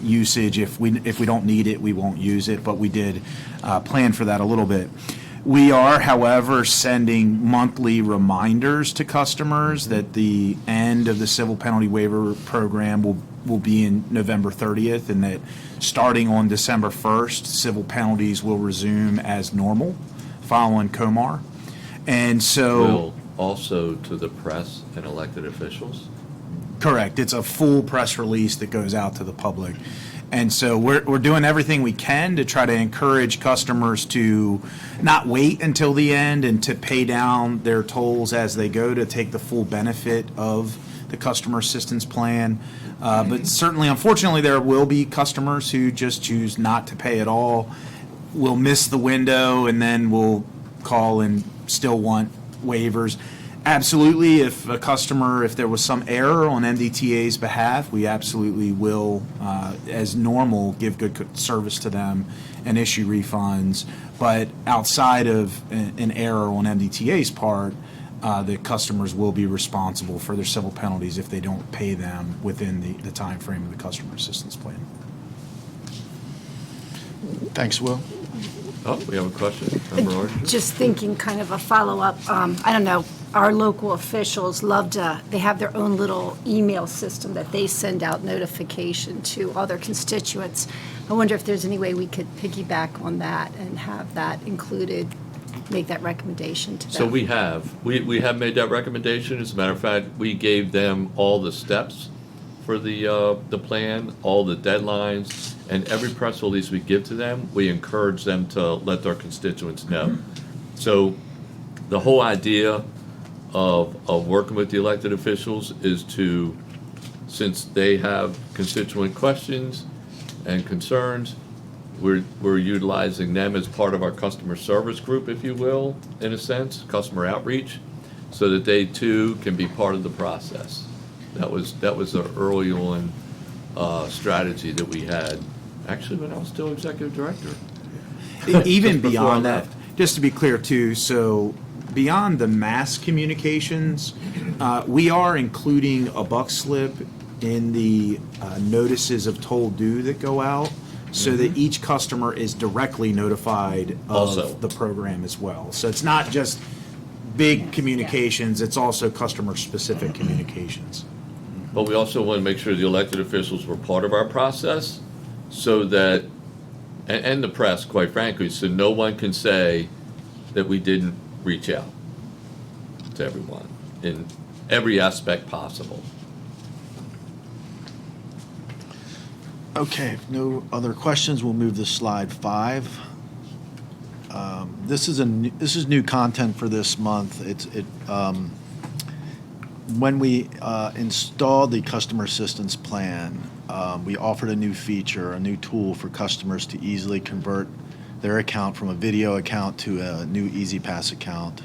usage. If we don't need it, we won't use it, but we did plan for that a little bit. We are, however, sending monthly reminders to customers that the end of the civil penalty waiver program will be in November 30th, and that starting on December 1st, civil penalties will resume as normal following COMAR. And so... Will also to the press and elected officials? Correct. It's a full press release that goes out to the public. And so we're doing everything we can to try to encourage customers to not wait until the end and to pay down their tolls as they go, to take the full benefit of the customer assistance plan. But certainly, unfortunately, there will be customers who just choose not to pay at all, will miss the window, and then will call and still want waivers. Absolutely, if there was some error on MDTA's behalf, we absolutely will, as normal, give good service to them and issue refunds. But outside of an error on MDTA's part, the customers will be responsible for their civil penalties if they don't pay them within the time frame of the customer assistance plan. Thanks, Will. Oh, we have a question. Member Archer? Just thinking, kind of a follow-up, I don't know, our local officials love to, they have their own little email system that they send out notification to all their constituents. I wonder if there's any way we could piggyback on that and have that included, make that recommendation to them. So we have made that recommendation. As a matter of fact, we gave them all the steps for the plan, all the deadlines, and every press release we give to them, we encourage them to let their constituents know. So the whole idea of working with the elected officials is to, since they have constituent questions and concerns, we're utilizing them as part of our customer service group, if you will, in a sense, customer outreach, so that they too can be part of the process. That was the early on strategy that we had, actually when I was still executive director. Even Just before beyond I that, left. just to be clear too, so beyond the mass communications, we are including a buck slip in the notices of toll due that go out, so that each customer is directly notified Also. of the program as well. So it's not just big communications, it's also customer-specific communications. But we also want to make sure the elected officials were part of our process, so that, and the press, quite frankly, so no one can say that we didn't reach out to everyone in every aspect possible. Okay, if no other questions, we'll move to slide 5. This is new content for this month. When we installed the customer assistance plan, we offered a new feature, a new tool for customers to easily convert their account from a video account to a new EasyPass account.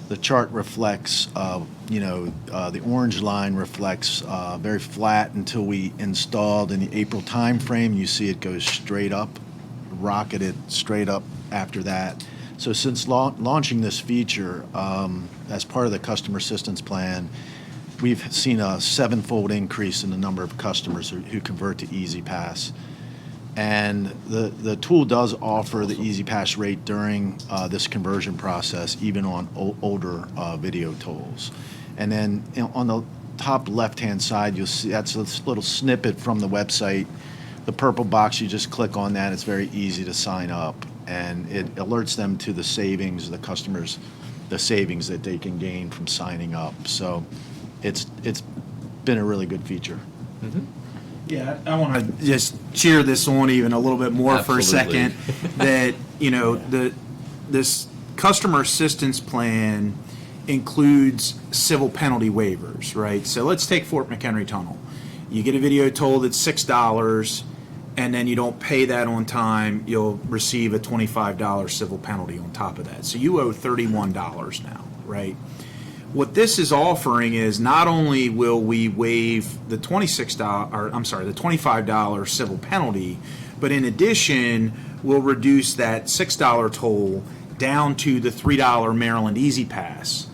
The chart reflects, the orange line reflects very flat until we installed in the April timeframe. You see it goes straight up, rocketed straight up after that. So since launching this feature as part of the customer assistance plan, we've seen a 7-fold increase in the number of customers who convert to EasyPass. And the tool does offer the EasyPass rate during this conversion process, even on older video tolls. And then on the top left-hand side, you'll see that's a little snippet from the website. The purple box, you just click on that. It's very easy to sign up, and it alerts them to the savings, the customers, the savings that they can gain from signing up. So it's been a really good feature. Yeah, I want to just cheer this on even a little bit more for a Absolutely. second. That this customer assistance plan includes civil penalty waivers, right? So let's take Fort McHenry Tunnel. You get a video toll that's $6, and then you don't pay that on time, you'll receive a $25 civil penalty on top of that. So you owe $31 now, right? What this is offering is not only will we waive the the $25 civil penalty, but in addition, we'll reduce that $6 toll down to the $3 Maryland Easy Pass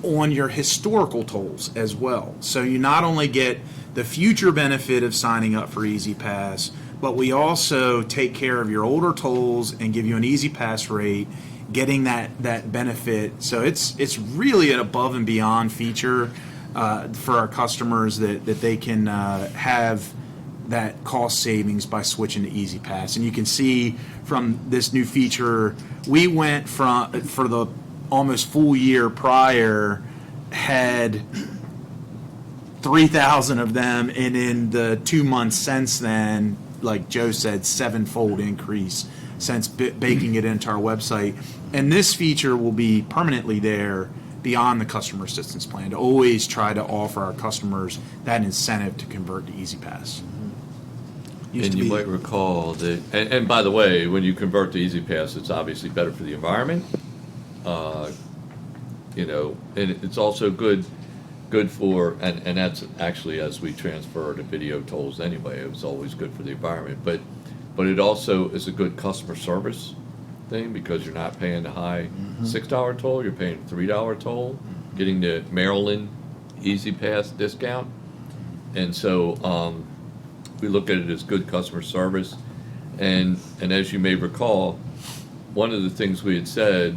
on your historical tolls as well. So you not only get the future benefit of signing up for Easy Pass, but we also take care of your older tolls and give you an Easy Pass rate, getting that benefit. So it's really an above and beyond feature for our customers that they can have that cost savings by switching to Easy Pass. And you can see from this new feature, we went from, for the almost full year prior, had 3,000 of them, and in the 2 months since then, like Joe said, 7-fold increase since baking it into our website. And this feature will be permanently there beyond the customer assistance plan, to always try to offer our customers that incentive to convert to Easy Pass. And you might recall that, and by the way, when you convert to Easy Pass, it's obviously better for the environment. And it's also good for, and that's actually as we transfer to video tolls anyway, it was always good for the environment. But it also is a good customer service thing, because you're not paying the high $6 toll, you're paying $3 toll, getting the Maryland Easy Pass discount. And so we look at it as good customer service. And as you may recall, one of the things we had said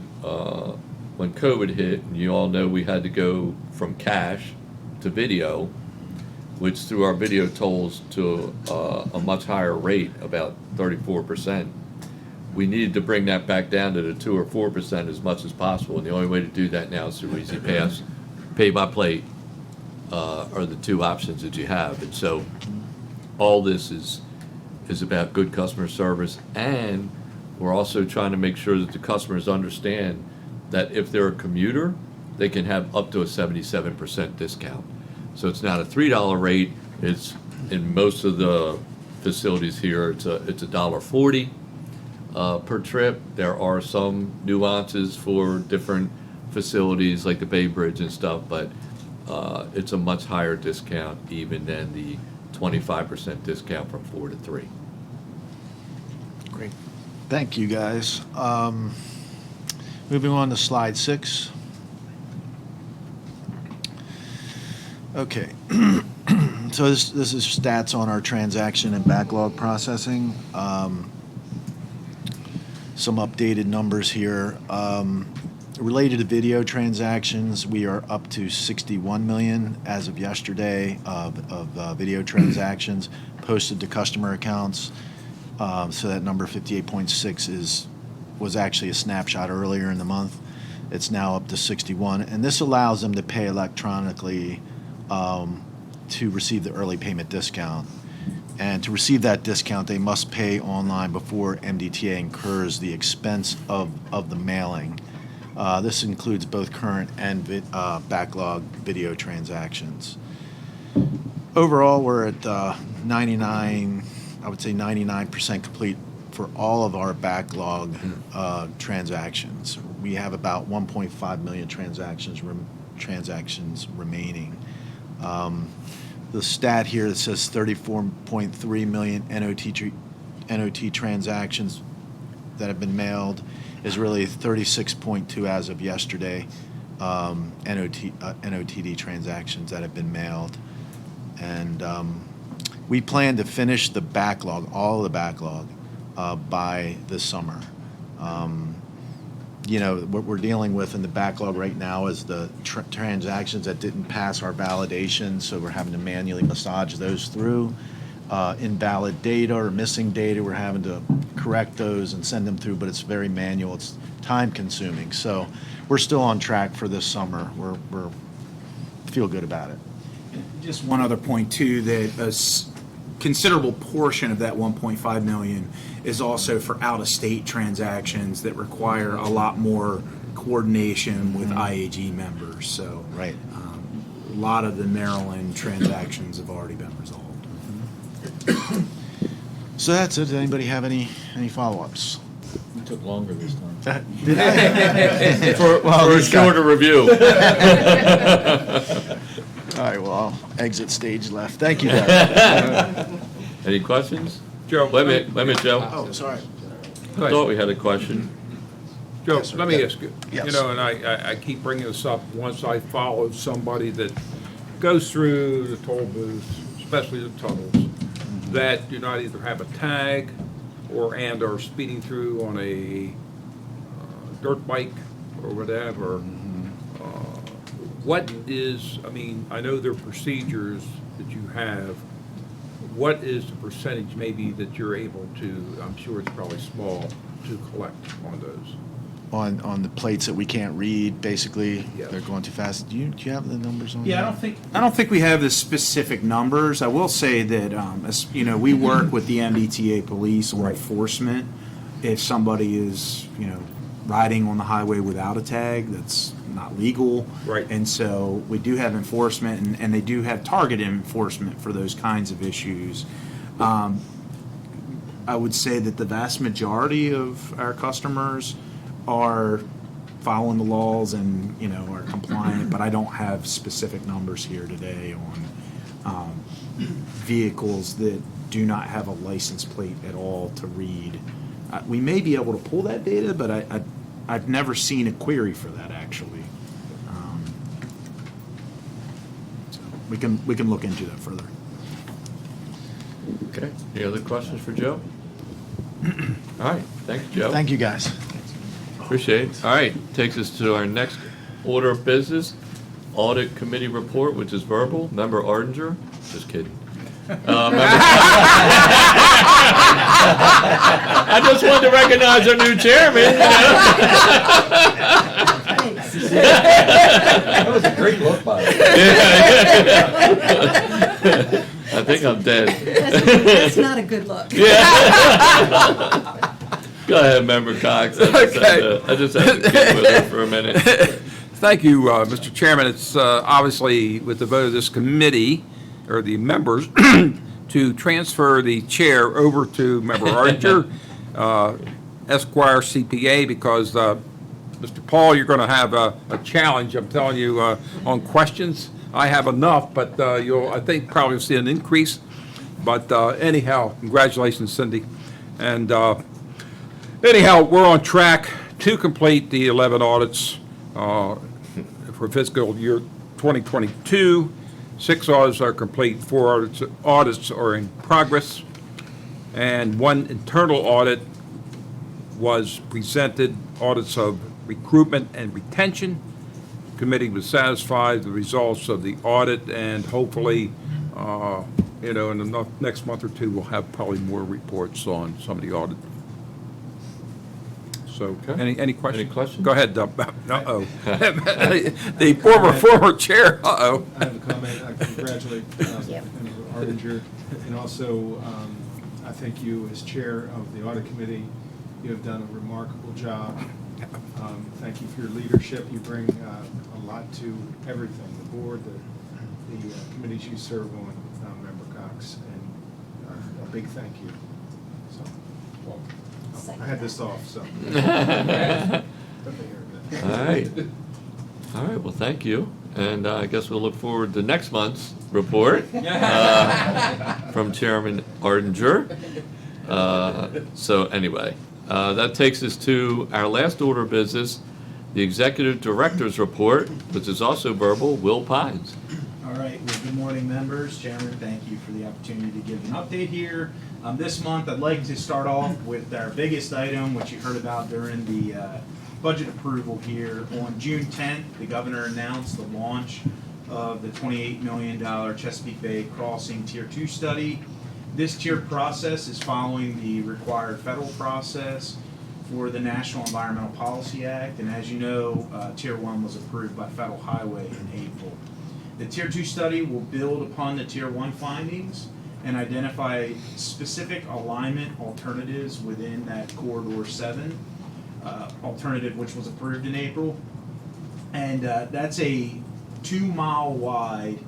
when COVID hit, and you all know we had to go from cash to video, which threw our video tolls to a much higher rate, about 34%. We needed to bring that back down to the 2 or 4% as much as possible, and the only way to do that now is through Easy Pass, pay by plate, are the two options that you have. And so all this is about good customer service, and we're also trying to make sure that the customers understand that if they're a commuter, they can have up to a 77% discount. So it's not a $3 rate, it's, in most of the facilities here, it's $1.40 per trip. There are some nuances for different facilities like the Bay Bridge and stuff, but it's a much higher discount even than the 25% discount from 4 to 3. Great. Thank you, guys. Moving on to slide 6. Okay. So this is stats on our transaction and backlog processing. Some updated numbers here. Related to video transactions, we are up to 61 million as of yesterday of video transactions posted to customer accounts. So that number 58.6 was actually a snapshot earlier in the month. It's now up to 61, and this allows them to pay electronically to receive the early payment discount. And to receive that discount, they must pay online before MDTA incurs the expense of the mailing. This includes both current and backlog video transactions. Overall, we're at 99, I would say 99% complete for all of our backlog transactions. We have about 1.5 million transactions remaining. The stat here that says 34.3 million NOT transactions that have been mailed is really 36.2 as of yesterday NOTD transactions that have been mailed. And we plan to finish the backlog, all of the backlog, by this summer. You know, what we're dealing with in the backlog right now is the transactions that didn't pass our validation, so we're having to manually massage those through. Invalid data or missing data, we're having to correct those and send them through, but it's very manual, it's time consuming. So we're still on track for this summer. We're feel good about it. Just one other point too, that a considerable portion of that 1.5 million is also for out-of-state transactions that require a lot more coordination with IAG members. So right. A lot of the Maryland transactions have already been resolved. So that's it. Does anybody have any follow-ups? We took longer this time. Did I? For a shorter review. All right, well, I'll exit stage left. Thank you, Derek. Any questions? Joe. Wait a minute, Joe. Oh, sorry. I thought we had a question. Joe, Yes, sir. let me ask you. Yes. You know, and I keep bringing this up, once I follow somebody that goes through the toll booths, especially the tunnels, that do not either have a tag and are speeding through on a dirt bike or whatever. What is, I mean, I know there are procedures that you have. What is the percentage maybe that you're able to, I'm sure it's probably small, to collect on those? On the plates that we can't read, basically, Yes. they're going too fast. Do you have the numbers on Yeah, that? I don't think we have the specific numbers. I will say that, you know, we work with the MDTA police on enforcement. If somebody is, you know, riding on the highway without a tag, that's not legal. Right. And so we do have enforcement, and they do have targeted enforcement for those kinds of issues. I would say that the vast majority of our customers are following the laws and, you know, are compliant, but I don't have specific numbers here today on vehicles that do not have a license plate at all to read. We may be able to pull that data, but I've never seen a query for that, actually. So we can look into that further. Okay. Any other questions for Joe? All right. Thanks, Joe. Thank you, guys. Appreciate it. All right, takes us to our next order of business, Audit Committee report, which is verbal. Member Ardinger, just kidding. I just wanted to recognize our new chairman. That was a great look, by the way. I think I'm dead. That's not a good look. Go ahead, Member Cox. I just had to get with her for a minute. Thank you, Mr. Chairman. It's obviously with the vote of this committee, or the members, to transfer the chair over to Member Ardinger, Esquire CPA, because, Mr. Paul, you're going to have a challenge, I'm telling you, on questions. I have enough, but you'll, I think, probably see an increase. But anyhow, congratulations, Cindy. And anyhow, we're on track to complete the 11 audits for fiscal year 2022. 6 audits are complete, 4 audits are in progress, and 1 internal audit was presented, audits of recruitment and retention. The committee was satisfied with the results of the audit, and hopefully, in the next month or 2, we'll have probably more reports on some of the audit. So, Okay. any questions? Any questions? Go ahead, uh-oh. The former chair, uh-oh. I have a comment. I congratulate Member Ardinger, and also I thank you as chair of the audit committee. You have done a remarkable job. Thank you for your leadership. You bring a lot to everything, the board, the committees you serve on, Member Cox, and a big thank you. So, well, I had this off, so. All right. All right, well, thank you. And I guess we'll look forward to next month's report from Chairman Ardinger. So anyway, that takes us to our last order of business, the Executive Director's report, which is also verbal. Will Pines. All right, well, good morning, members. Chairman, thank you for the opportunity to give an update here. This month, I'd like to start off with our biggest item, which you heard about during the budget approval here. On June 10th, the governor announced the launch of the $28 million Chesapeake Bay Crossing Tier 2 study. This tiered process is following the required federal process for the National Environmental Policy Act, and as you know, Tier 1 was approved by Federal Highway in April. The Tier 2 study will build upon the Tier 1 findings and identify specific alignment alternatives within that Corridor 7 alternative, which was approved in April. And that's a 2-mile wide,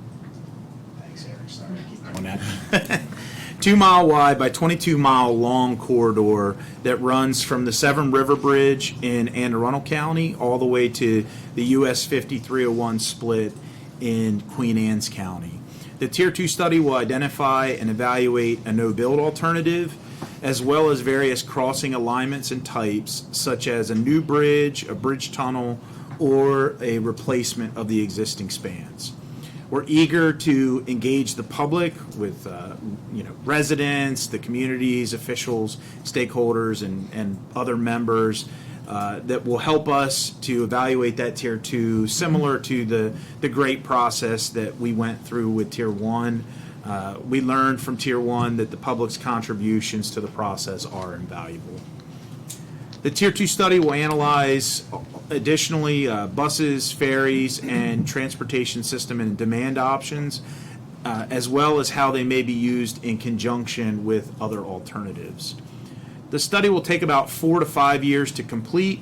thanks Eric, sorry I keep doing that. 2-mile wide by 22-mile long corridor that runs from the Severn River Bridge in Anne Arundel County all the way to the US 5301 split in Queen Anne's County. The Tier 2 study will identify and evaluate a no-build alternative, as well as various crossing alignments and types, such as a new bridge, a bridge tunnel, or a replacement of the existing spans. We're eager to engage the public with residents, the communities, officials, stakeholders, and other members that will help us to evaluate that Tier 2, similar to the great process that we went through with Tier 1. We learned from Tier 1 that the public's contributions to the process are invaluable. The Tier 2 study will analyze additionally buses, ferries, and transportation system and demand options, as well as how they may be used in conjunction with other alternatives. The study will take about 4 to 5 years to complete,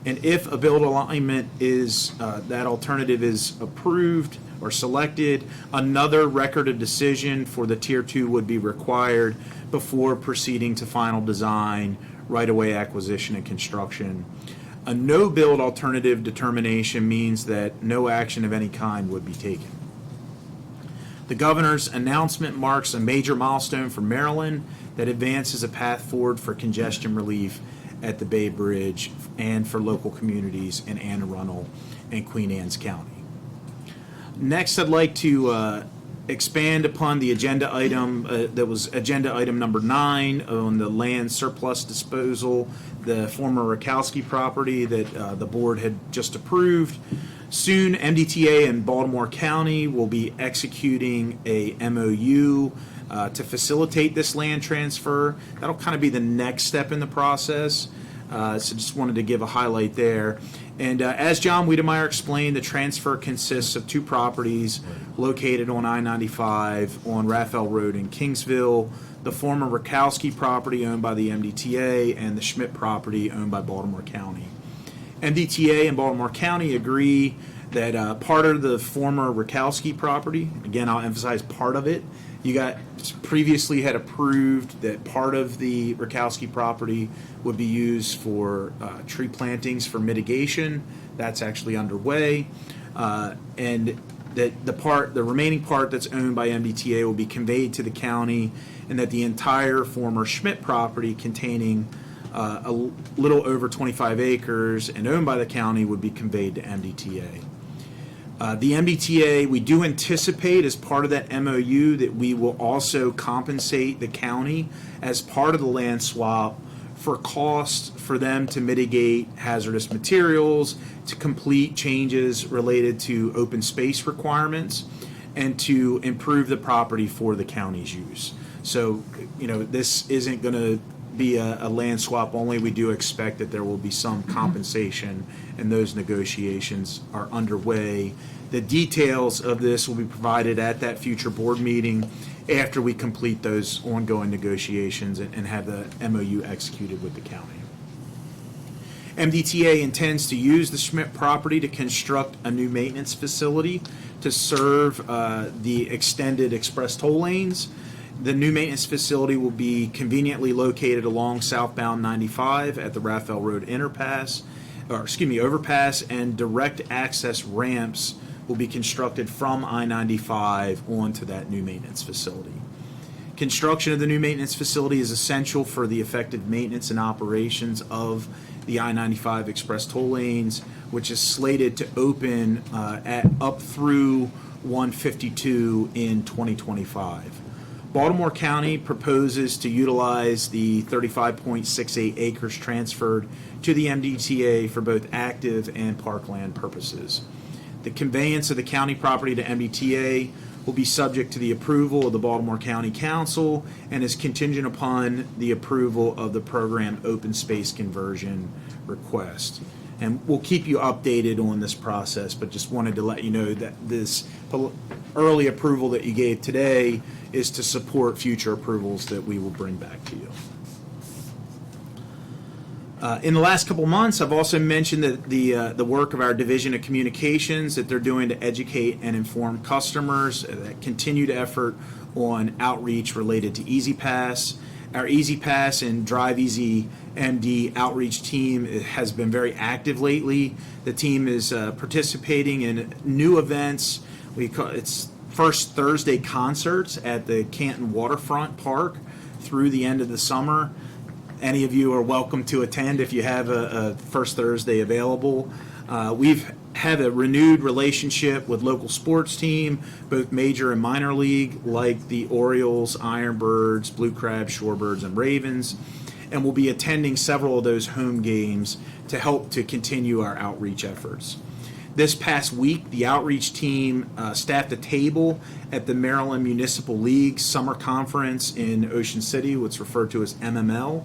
and if a build alignment is, that alternative is approved or selected, another record of decision for the Tier 2 would be required before proceeding to final design, right-of-way acquisition, and construction. A no-build alternative determination means that no action of any kind would be taken. The governor's announcement marks a major milestone for Maryland that advances a path forward for congestion relief at the Bay Bridge and for local communities in Anne Arundel and Queen Anne's County. Next, I'd like to expand upon the agenda item that was agenda item number 9 on the land surplus disposal, the former Rakowski property that the board had just approved. Soon, MDTA and Baltimore County will be executing a MOU to facilitate this land transfer. That'll kind of be the next step in the process. So just wanted to give a highlight there. And as John Wiedemeyer explained, the transfer consists of 2 properties located on I-95 on Raphael Road in Kingsville, the former Rakowski property owned by the MDTA, and the Schmidt property owned by Baltimore County. MDTA and Baltimore County agree that part of the former Rakowski property, again, I'll emphasize part of it, you got previously had approved that part of the Rakowski property would be used for tree plantings for mitigation. That's actually underway. And that the remaining part that's owned by MDTA will be conveyed to the county, and that the entire former Schmidt property containing a little over 25 acres and owned by the county would be conveyed to MDTA. The MDTA, we do anticipate as part of that MOU that we will also compensate the county as part of the land swap for costs for them to mitigate hazardous materials, to complete changes related to open space requirements, and to improve the property for the county's use. So, this isn't going to be a land swap only. We do expect that there will be some compensation, and those negotiations are underway. The details of this will be provided at that future board meeting after we complete those ongoing negotiations and have the MOU executed with the county. MDTA intends to use the Schmidt property to construct a new maintenance facility to serve the extended express toll lanes. The new maintenance facility will be conveniently located along southbound 95 at the Raphael Road overpass, and direct access ramps will be constructed from I-95 onto that new maintenance facility. Construction of the new maintenance facility is essential for the effective maintenance and operations of the I-95 express toll lanes, which is slated to open up through 152 in 2025. Baltimore County proposes to utilize the 35.68 acres transferred to the MDTA for both active and parkland purposes. The conveyance of the county property to MDTA will be subject to the approval of the Baltimore County Council and is contingent upon the approval of the program open space conversion request. And we'll keep you updated on this process, but just wanted to let you know that this early approval that you gave today is to support future approvals that we will bring back to you. In the last couple months, I've also mentioned that the work of our Division of Communications that they're doing to educate and inform customers, that continued effort on outreach related to Easy Pass. Our Easy Pass and Drive Easy MD outreach team has been very active lately. The team is participating in new events. It's First Thursday concerts at the Canton Waterfront Park through the end of the summer. Any of you are welcome to attend if you have a First Thursday available. We've had a renewed relationship with local sports team, both major and minor league, like the Orioles, Ironbirds, Blue Crabs, Shorebirds, and Ravens, and we'll be attending several of those home games to help to continue our outreach efforts. This past week, the outreach team staffed a table at the Maryland Municipal League Summer Conference in Ocean City, what's referred to as MML.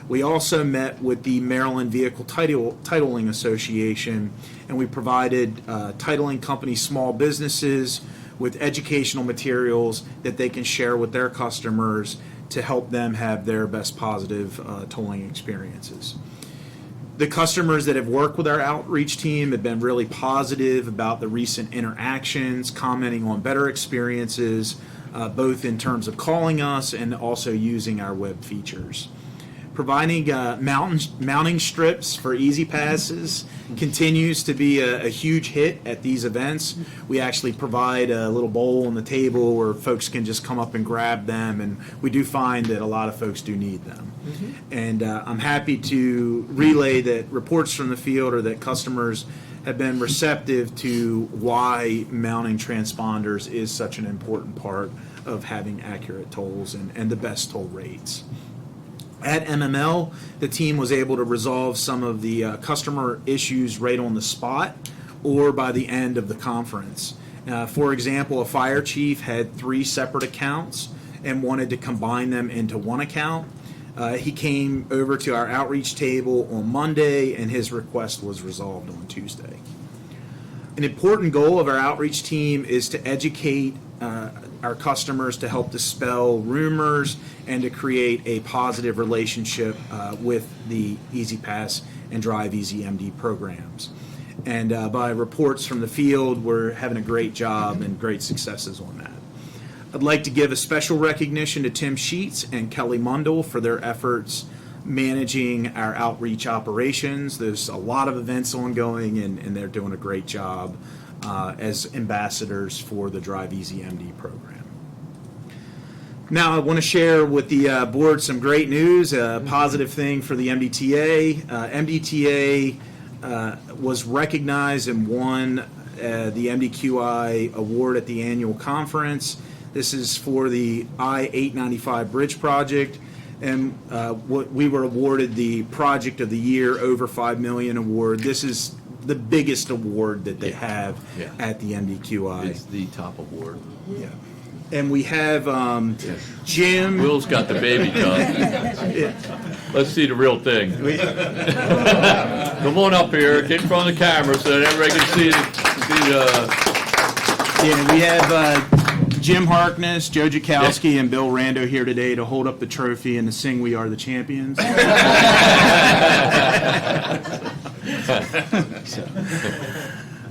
We also met with the Maryland Vehicle Titling Association, and we provided titling companies, small businesses, with educational materials that they can share with their customers to help them have their best positive tolling experiences. The customers that have worked with our outreach team have been really positive about the recent interactions, commenting on better experiences, both in terms of calling us and also using our web features. Providing mounting strips for Easy Passes continues to be a huge hit at these events. We actually provide a little bowl on the table where folks can just come up and grab them, and we do find that a lot of folks do need them. And I'm happy to relay that reports from the field are that customers have been receptive to why mounting transponders is such an important part of having accurate tolls and the best toll rates. At MML, the team was able to resolve some of the customer issues right on the spot or by the end of the conference. For example, a fire chief had 3 separate accounts and wanted to combine them into one account. He came over to our outreach table on Monday, and his request was resolved on Tuesday. An important goal of our outreach team is to educate our customers to help dispel rumors and to create a positive relationship with the Easy Pass and Drive Easy MD programs. And by reports from the field, we're having a great job and great successes on that. I'd like to give a special recognition to Tim Sheets and Kelly Mundell for their efforts managing our outreach operations. There's a lot of events ongoing, and they're doing a great job as ambassadors for the Drive Easy MD program. Now, I want to share with the board some great news, a positive thing for the MDTA. MDTA was recognized and won the MDQI award at the annual conference. This is for the I-895 Bridge Project, and we were awarded the Project of the Year over $5 million award. This is the biggest award that they have at the MDQI. It's the top award. Yeah. And we have Jim. Will's got the baby cup. Let's see the real thing. Come on up here, get in front of the camera so that everybody can see the Yeah, we have Jim Harkness, Joe Jakowski, and Bill Rando here today to hold up the trophy and to sing "We Are the Champions."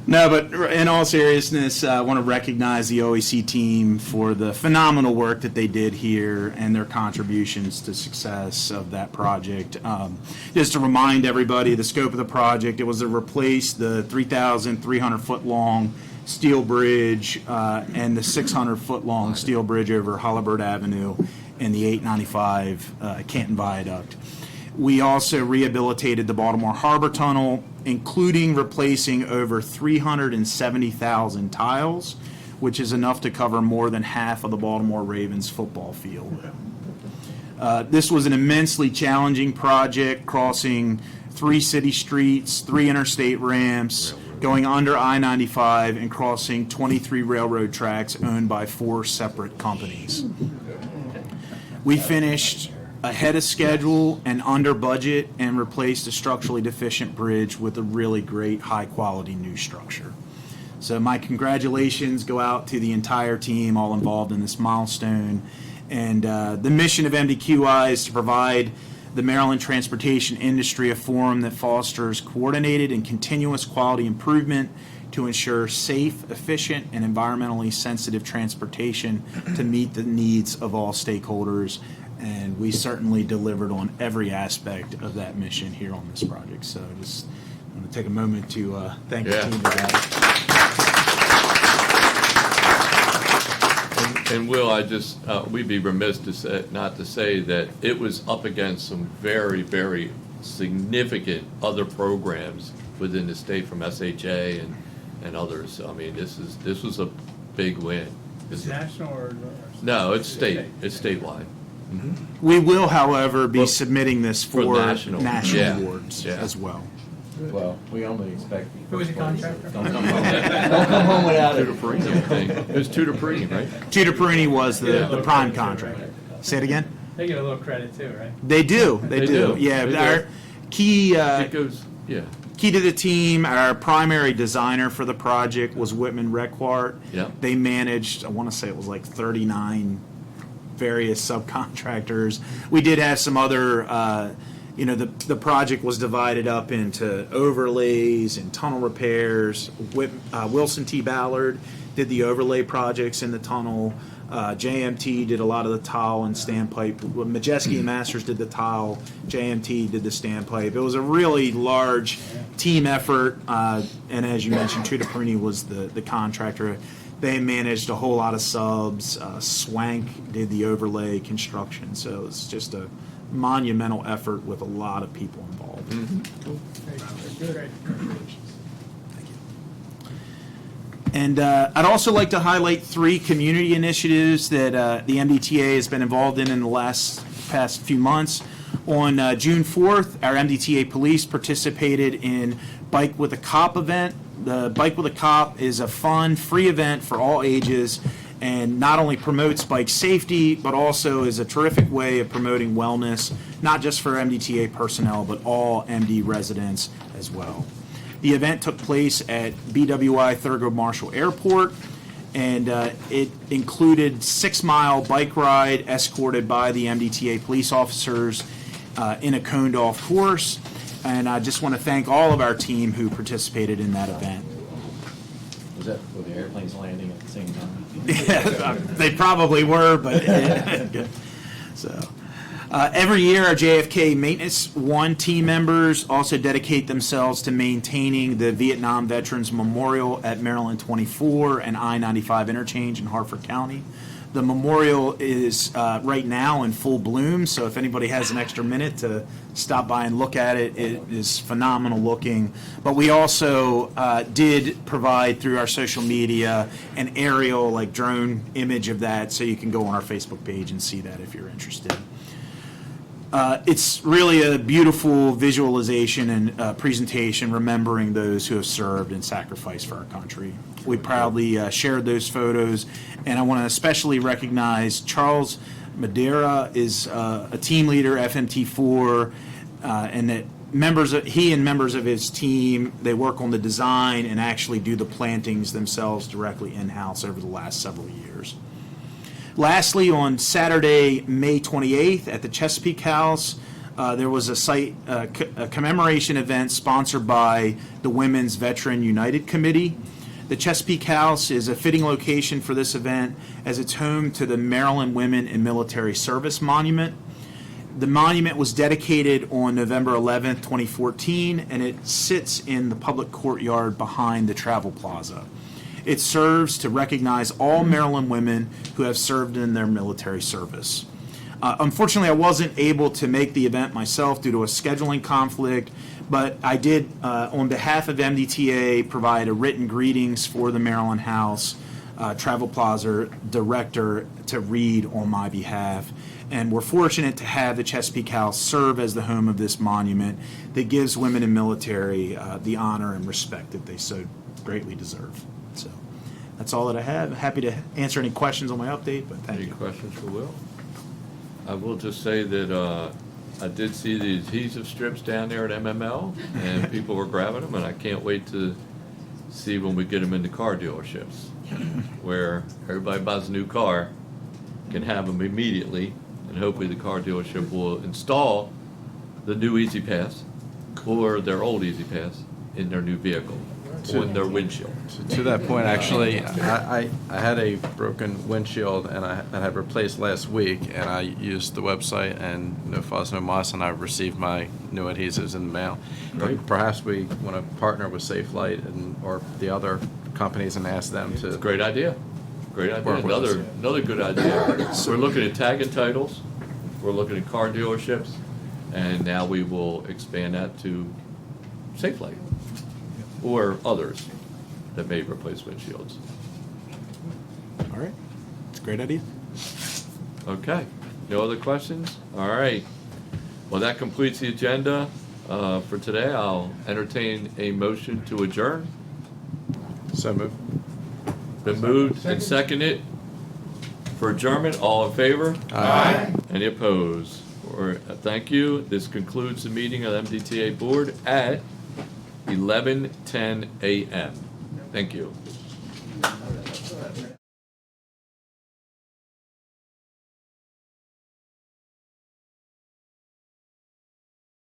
No, but in all seriousness, I want to recognize the OEC team for the phenomenal work that they did here and their contributions to success of that project. Just to remind everybody, the scope of the project, it was to replace the 3,300-foot-long steel bridge and the 600-foot-long steel bridge over Holabird Avenue and the 895 Canton Viaduct. We also rehabilitated the Baltimore Harbor Tunnel, including replacing over 370,000 tiles, which is enough to cover more than half of the Baltimore Ravens football field. This was an immensely challenging project, crossing 3 city streets, 3 interstate ramps, going under I-95, and crossing 23 railroad tracks owned by 4 separate companies. We finished ahead of schedule and under budget and replaced a structurally deficient bridge with a really great high-quality new structure. So my congratulations go out to the entire team all involved in this milestone. And the mission of MDQI is to provide the Maryland transportation industry a forum that fosters coordinated and continuous quality improvement to ensure safe, efficient, and environmentally sensitive transportation to meet the needs of all stakeholders. And we certainly delivered on every aspect of that mission here on this project. So I just want to take a moment to thank the team for that. And Will, we'd be remiss to say, not to say that it was up against some very, very significant other programs within the state from SHA and others. I mean, this was a big win. Is it national or? No, it's state. It's statewide. Mm-hmm. We will, however, be submitting this for national awards as well. Well, we only expect. Who is the contractor? Don't come home without it. It was Tudor Perini, right? Tudor Perini was the prime contractor. Say it again? They get a little credit too, right? They do. They do. Yeah. They Our do. key. It goes, yeah. Key to the team, our primary designer for the project was Whitman Requart. Yeah. They managed, I want to say it was like 39 various subcontractors. We did have some other, the project was divided up into overlays and tunnel repairs. Wilson T. Ballard did the overlay projects in the tunnel. JMT did a lot of the tile and standpipe. Majeski and Masters did the tile. JMT did the standpipe. It was a really large team effort. And as you mentioned, Tudor Perini was the contractor. They managed a whole lot of subs. Swank did the overlay construction. So it was just a monumental effort with a lot of people involved. Mm-hmm. Great. Congratulations. Thank you. And I'd also like to highlight 3 community initiatives that the MDTA has been involved in the past few months. On June 4th, our MDTA police participated in Bike with a Cop event. The Bike with a Cop is a fun, free event for all ages and not only promotes bike safety, but also is a terrific way of promoting wellness, not just for MDTA personnel, but all MD residents as well. The event took place at BWI Thurgood Marshall Airport, and it included 6-mile bike ride escorted by the MDTA police officers in a coned-off course. And I just want to thank all of our team who participated in that event. Was that with the airplanes landing at the same time? Yeah, they probably were, but so. Every year, our JFK Maintenance 1 team members also dedicate themselves to maintaining the Vietnam Veterans Memorial at Maryland 24 and I-95 interchange in Harford County. The memorial is right now in full bloom, so if anybody has an extra minute to stop by and look at it, it is phenomenal looking. But we also did provide through our social media an aerial, like drone image of that, so you can go on our Facebook page and see that if you're interested. It's really a beautiful visualization and presentation remembering those who have served and sacrificed for our country. We proudly shared those photos, and I want to especially recognize Charles Madeira is a team leader, FMT4, and that he and members of his team, they work on the design and actually do the plantings themselves directly in-house over the last several years. Lastly, on Saturday, May 28th, at the Chesapeake House, there was a commemoration event sponsored by the Women's Veteran United Committee. The Chesapeake House is a fitting location for this event as it's home to the Maryland Women in Military Service Monument. The monument was dedicated on November 11th, 2014, and it sits in the public courtyard behind the Travel Plaza. It serves to recognize all Maryland women who have served in their military service. Unfortunately, I wasn't able to make the event myself due to a scheduling conflict, but I did, on behalf of MDTA, provide a written greetings for the Maryland House Travel Plaza director to read on my behalf. And we're fortunate to have the Chesapeake House serve as the home of this monument that gives women in military the honor and respect that they so greatly deserve. So that's all that I have. Happy to answer any questions on my update, but thank you. Any questions for Will? I will just say that I did see the adhesive strips down there at MML, and people were grabbing them, and I can't wait to see when we get them into car dealerships, where everybody buys a new car, can have them immediately, and hopefully the car dealership will install the new Easy Pass or their old Easy Pass in their new vehicle, on their windshield. To that point, actually, I had a broken windshield and I had replaced last week, and I used the website, and no fuss, no muss, and I received my new adhesives in the mail. Right. But perhaps we want to partner with Safe Light or the other companies and ask them to. Great idea. Great idea. Work with us. Another good idea. We're looking at tagging titles. We're looking at car dealerships, and now we will expand that to Safe Light or others that may replace windshields. All right. It's a great idea. Okay. No other questions? All right. Well, that completes the agenda for today. I'll entertain a motion to adjourn. So moved. Been moved and seconded for adjournment. All in favor? Aye. Any opposed? Thank you. This concludes the meeting of the MDTA Board at 11:10 a.m. Thank you.